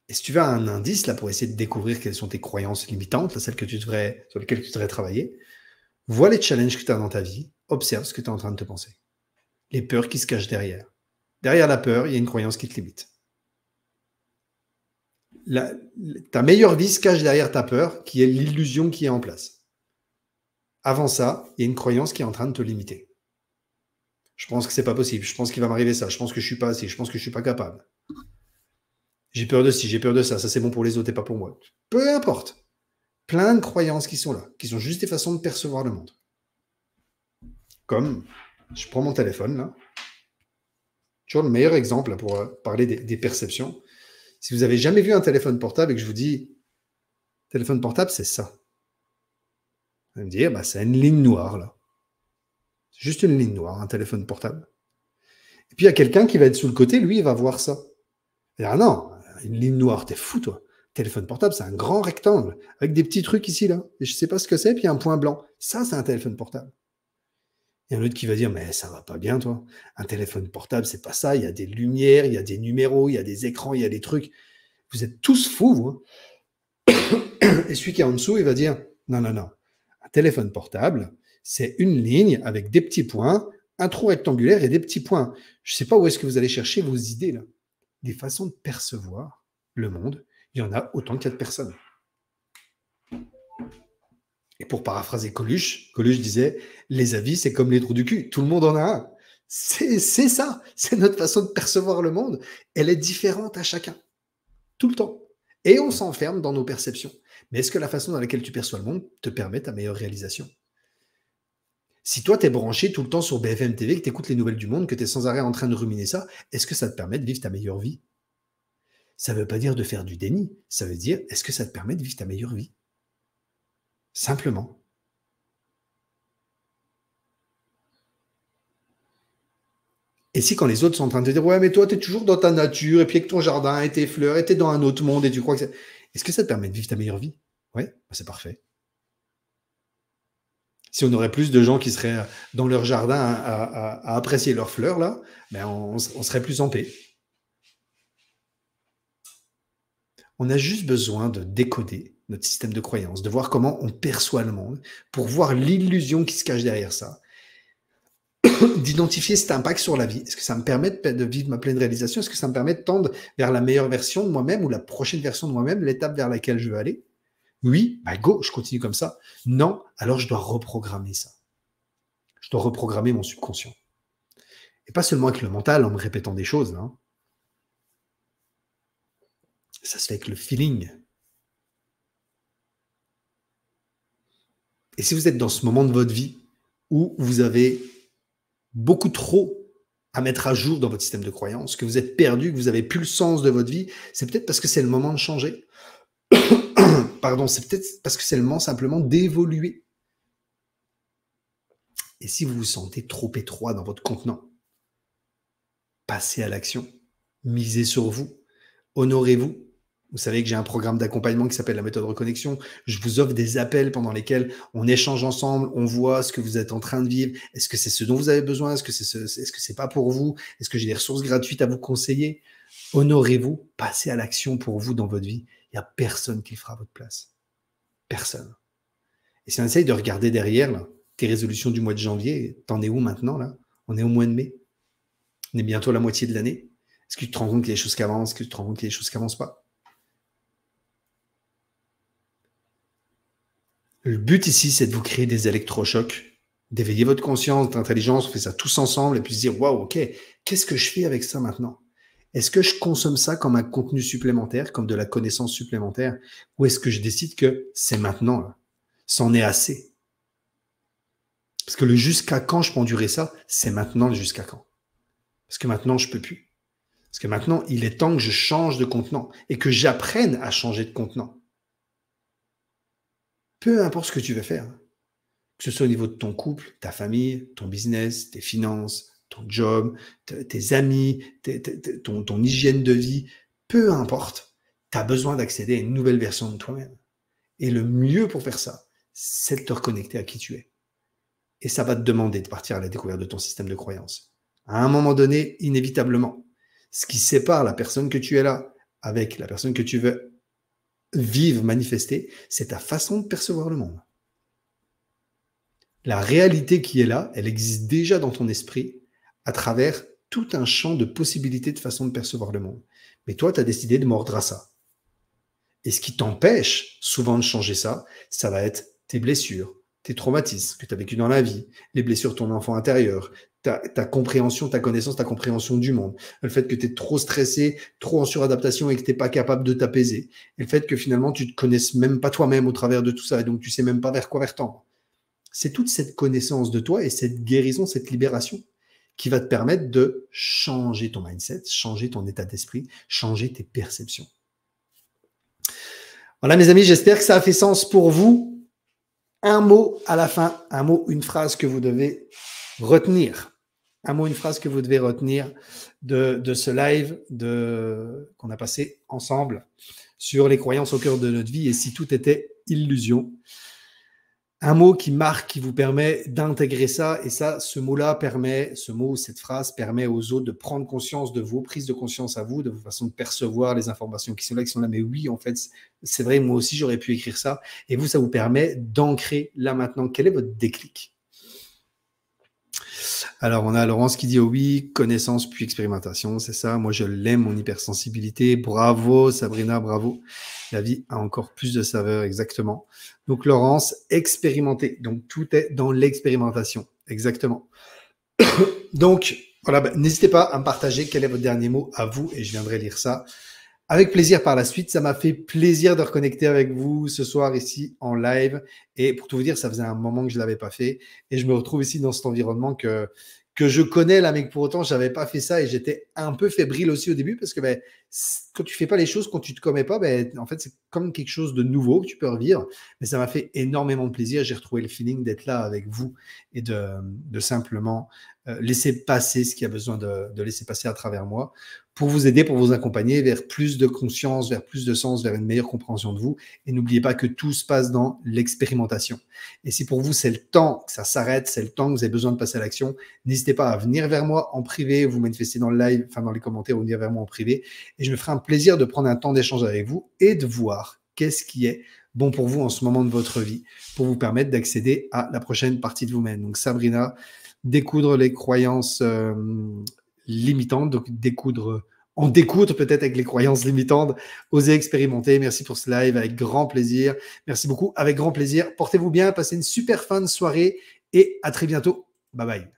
Et si tu veux un indice là pour essayer de découvrir quelles sont tes croyances limitantes, là, celles sur lesquelles tu devrais travailler, vois les challenges que tu as dans ta vie, observe ce que tu es en train de te penser. Les peurs qui se cachent derrière. Derrière la peur, il y a une croyance qui te limite. Ta meilleure vie se cache derrière ta peur, qui est l'illusion qui est en place. Avant ça, il y a une croyance qui est en train de te limiter. Je pense que c'est pas possible, je pense qu'il va m'arriver ça, je pense que je suis pas assez, je pense que je suis pas capable. J'ai peur de ci, j'ai peur de ça c'est bon pour les autres et pas pour moi. Peu importe. Plein de croyances qui sont là, qui sont juste des façons de percevoir le monde. Comme, je prends mon téléphone là, toujours le meilleur exemple là, pour parler des perceptions. Si vous avez jamais vu un téléphone portable et que je vous dis, téléphone portable, c'est ça. Vous allez me dire, bah, c'est une ligne noire là. C'est juste une ligne noire, un téléphone portable. Et puis il y a quelqu'un qui va être sous le côté, lui, il va voir ça. Il va dire, ah non, une ligne noire, t'es fou toi. Téléphone portable, c'est un grand rectangle avec des petits trucs ici là. Et je sais pas ce que c'est, puis il y a un point blanc. Ça, c'est un téléphone portable. Il y a un autre qui va dire, mais ça va pas bien, toi. Un téléphone portable, c'est pas ça. Il y a des lumières, il y a des numéros, il y a des écrans, il y a des trucs. Vous êtes tous fous, vous. Et celui qui est en dessous, il va dire, non, non, non. Un téléphone portable, c'est une ligne avec des petits points, un trou rectangulaire et des petits points. Je sais pas où est-ce que vous allez chercher vos idées, là. Des façons de percevoir le monde, il y en a autant qu'il y a de personnes. Et pour paraphraser Coluche disait, les avis, c'est comme les trous du cul, tout le monde en a un. C'est ça, c'est notre façon de percevoir le monde. Elle est différente à chacun, tout le temps. Et on s'enferme dans nos perceptions. Mais est-ce que la façon dans laquelle tu perçois le monde te permet ta meilleure réalisation? Si toi, tu es branché tout le temps sur BFM TV, que tu écoutes les nouvelles du monde, que tu es sans arrêt en train de ruminer ça, est-ce que ça te permet de vivre ta meilleure vie? Ça ne veut pas dire de faire du déni. Ça veut dire, est-ce que ça te permet de vivre ta meilleure vie? Simplement. Et si quand les autres sont en train de te dire, ouais, mais toi, tu es toujours dans ta nature, et puis avec ton jardin, et tes fleurs, et tu es dans un autre monde, et tu crois que c'est... Est-ce que ça te permet de vivre ta meilleure vie? Oui, c'est parfait. Si on aurait plus de gens qui seraient dans leur jardin à apprécier leurs fleurs, là, ben on serait plus en paix. On a juste besoin de décoder notre système de croyance, de voir comment on perçoit le monde, pour voir l'illusion qui se cache derrière ça, d'identifier cet impact sur la vie. Est-ce que ça me permet de vivre ma pleine réalisation? Est-ce que ça me permet de tendre vers la meilleure version de moi-même ou la prochaine version de moi-même, l'étape vers laquelle je veux aller? Oui, bah go, je continue comme ça. Non, alors je dois reprogrammer ça. Je dois reprogrammer mon subconscient. Et pas seulement avec le mental, en me répétant des choses. Hein. Ça se fait avec le feeling. Et si vous êtes dans ce moment de votre vie où vous avez beaucoup trop à mettre à jour dans votre système de croyance, que vous êtes perdu, que vous n'avez plus le sens de votre vie, c'est peut-être parce que c'est le moment de changer. Pardon, c'est peut-être parce que c'est le moment simplement d'évoluer. Et si vous vous sentez trop étroit dans votre contenant, passez à l'action. Misez sur vous. Honorez-vous. Vous savez que j'ai un programme d'accompagnement qui s'appelle la méthode reconnexion. Je vous offre des appels pendant lesquels on échange ensemble, on voit ce que vous êtes en train de vivre. Est-ce que c'est ce dont vous avez besoin? Est-ce que c'est pas pour vous? Est-ce que j'ai des ressources gratuites à vous conseiller? Honorez-vous, passez à l'action pour vous dans votre vie. Il n'y a personne qui le fera à votre place. Personne. Et si on essaye de regarder derrière, là, tes résolutions du mois de janvier, t'en es où maintenant, là? On est au mois de mai. On est bientôt à la moitié de l'année. Est-ce que tu te rends compte qu'il y a des choses qui avancent? Est-ce que tu te rends compte qu'il y a des choses qui n'avancent pas? Le but ici, c'est de vous créer des électrochocs, d'éveiller votre conscience, votre intelligence, on fait ça tous ensemble et puis se dire, waouh, ok, qu'est-ce que je fais avec ça maintenant? Est-ce que je consomme ça comme un contenu supplémentaire, comme de la connaissance supplémentaire, ou est-ce que je décide que c'est maintenant, là, c'en est assez? Parce que le jusqu'à quand je peux endurer ça, c'est maintenant le jusqu'à quand. Parce que maintenant, je peux plus. Parce que maintenant, il est temps que je change de contenant et que j'apprenne à changer de contenant. Peu importe ce que tu veux faire, que ce soit au niveau de ton couple, ta famille, ton business, tes finances, ton job, tes amis, ton hygiène de vie, peu importe, tu as besoin d'accéder à une nouvelle version de toi-même. Et le mieux pour faire ça, c'est de te reconnecter à qui tu es. Et ça va te demander de partir à la découverte de ton système de croyance. À un moment donné, inévitablement, ce qui sépare la personne que tu es là avec la personne que tu veux vivre, manifester, c'est ta façon de percevoir le monde. La réalité qui est là, elle existe déjà dans ton esprit à travers tout un champ de possibilités de façon de percevoir le monde. Mais toi, tu as décidé de mordre à ça. Et ce qui t'empêche souvent de changer ça, ça va être tes blessures, tes traumatismes que tu as vécu dans la vie, les blessures de ton enfant intérieur, ta compréhension, ta connaissance, ta compréhension du monde, le fait que tu es trop stressé, trop en suradaptation et que tu n'es pas capable de t'apaiser, et le fait que finalement tu ne te connaisses même pas toi-même au travers de tout ça, et donc tu sais même pas vers quoi tendre. C'est toute cette connaissance de toi et cette guérison, cette libération qui va te permettre de changer ton mindset, changer ton état d'esprit, changer tes perceptions. Voilà mes amis, j'espère que ça a fait sens pour vous. Un mot à la fin, un mot, une phrase que vous devez retenir. Un mot, une phrase que vous devez retenir de ce live qu'on a passé ensemble sur les croyances au cœur de notre vie et si tout était illusion. Un mot qui marque, qui vous permet d'intégrer ça, et ça, ce mot-là permet, ce mot, cette phrase permet aux autres de prendre conscience de vos prises de conscience à vous, de vos façons de percevoir les informations qui sont là, mais oui, en fait, c'est vrai, moi aussi, j'aurais pu écrire ça, et vous, ça vous permet d'ancrer là maintenant. Quel est votre déclic? Alors, on a Laurence qui dit oh oui, connaissance puis expérimentation, c'est ça. Moi, je l'aime, mon hypersensibilité. Bravo, Sabrina, bravo. La vie a encore plus de saveur, exactement. Donc, Laurence, expérimenter. Donc, tout est dans l'expérimentation, exactement. Donc, voilà, n'hésitez pas à me partager quel est votre dernier mot à vous et je viendrai lire ça avec plaisir par la suite. Ça m'a fait plaisir de reconnecter avec vous ce soir ici en live. Et pour tout vous dire, ça faisait un moment que je ne l'avais pas fait. Et je me retrouve ici dans cet environnement que je connais là, mais que pour autant, je n'avais pas fait ça. Et j'étais un peu fébrile aussi au début parce que quand tu ne fais pas les choses, quand tu ne te connais pas, en fait, c'est comme quelque chose de nouveau que tu peux revivre. Mais ça m'a fait énormément de plaisir. J'ai retrouvé le feeling d'être là avec vous et de simplement laisser passer ce qu'il y a besoin de laisser passer à travers moi, pour vous aider, pour vous accompagner vers plus de conscience, vers plus de sens, vers une meilleure compréhension de vous. Et n'oubliez pas que tout se passe dans l'expérimentation. Et si pour vous, c'est le temps que ça s'arrête, c'est le temps que vous avez besoin de passer à l'action, n'hésitez pas à venir vers moi en privé, vous manifester dans le live, enfin dans les commentaires, ou venir vers moi en privé. Et je me ferai un plaisir de prendre un temps d'échange avec vous et de voir qu'est-ce qui est bon pour vous en ce moment de votre vie, pour vous permettre d'accéder à la prochaine partie de vous-même. Donc Sabrina, découdre les croyances limitantes, donc en découdre peut-être avec les croyances limitantes, oser expérimenter. Merci pour ce live, avec grand plaisir. Merci beaucoup, avec grand plaisir. Portez-vous bien, passez une super fin de soirée et à très bientôt. Bye bye.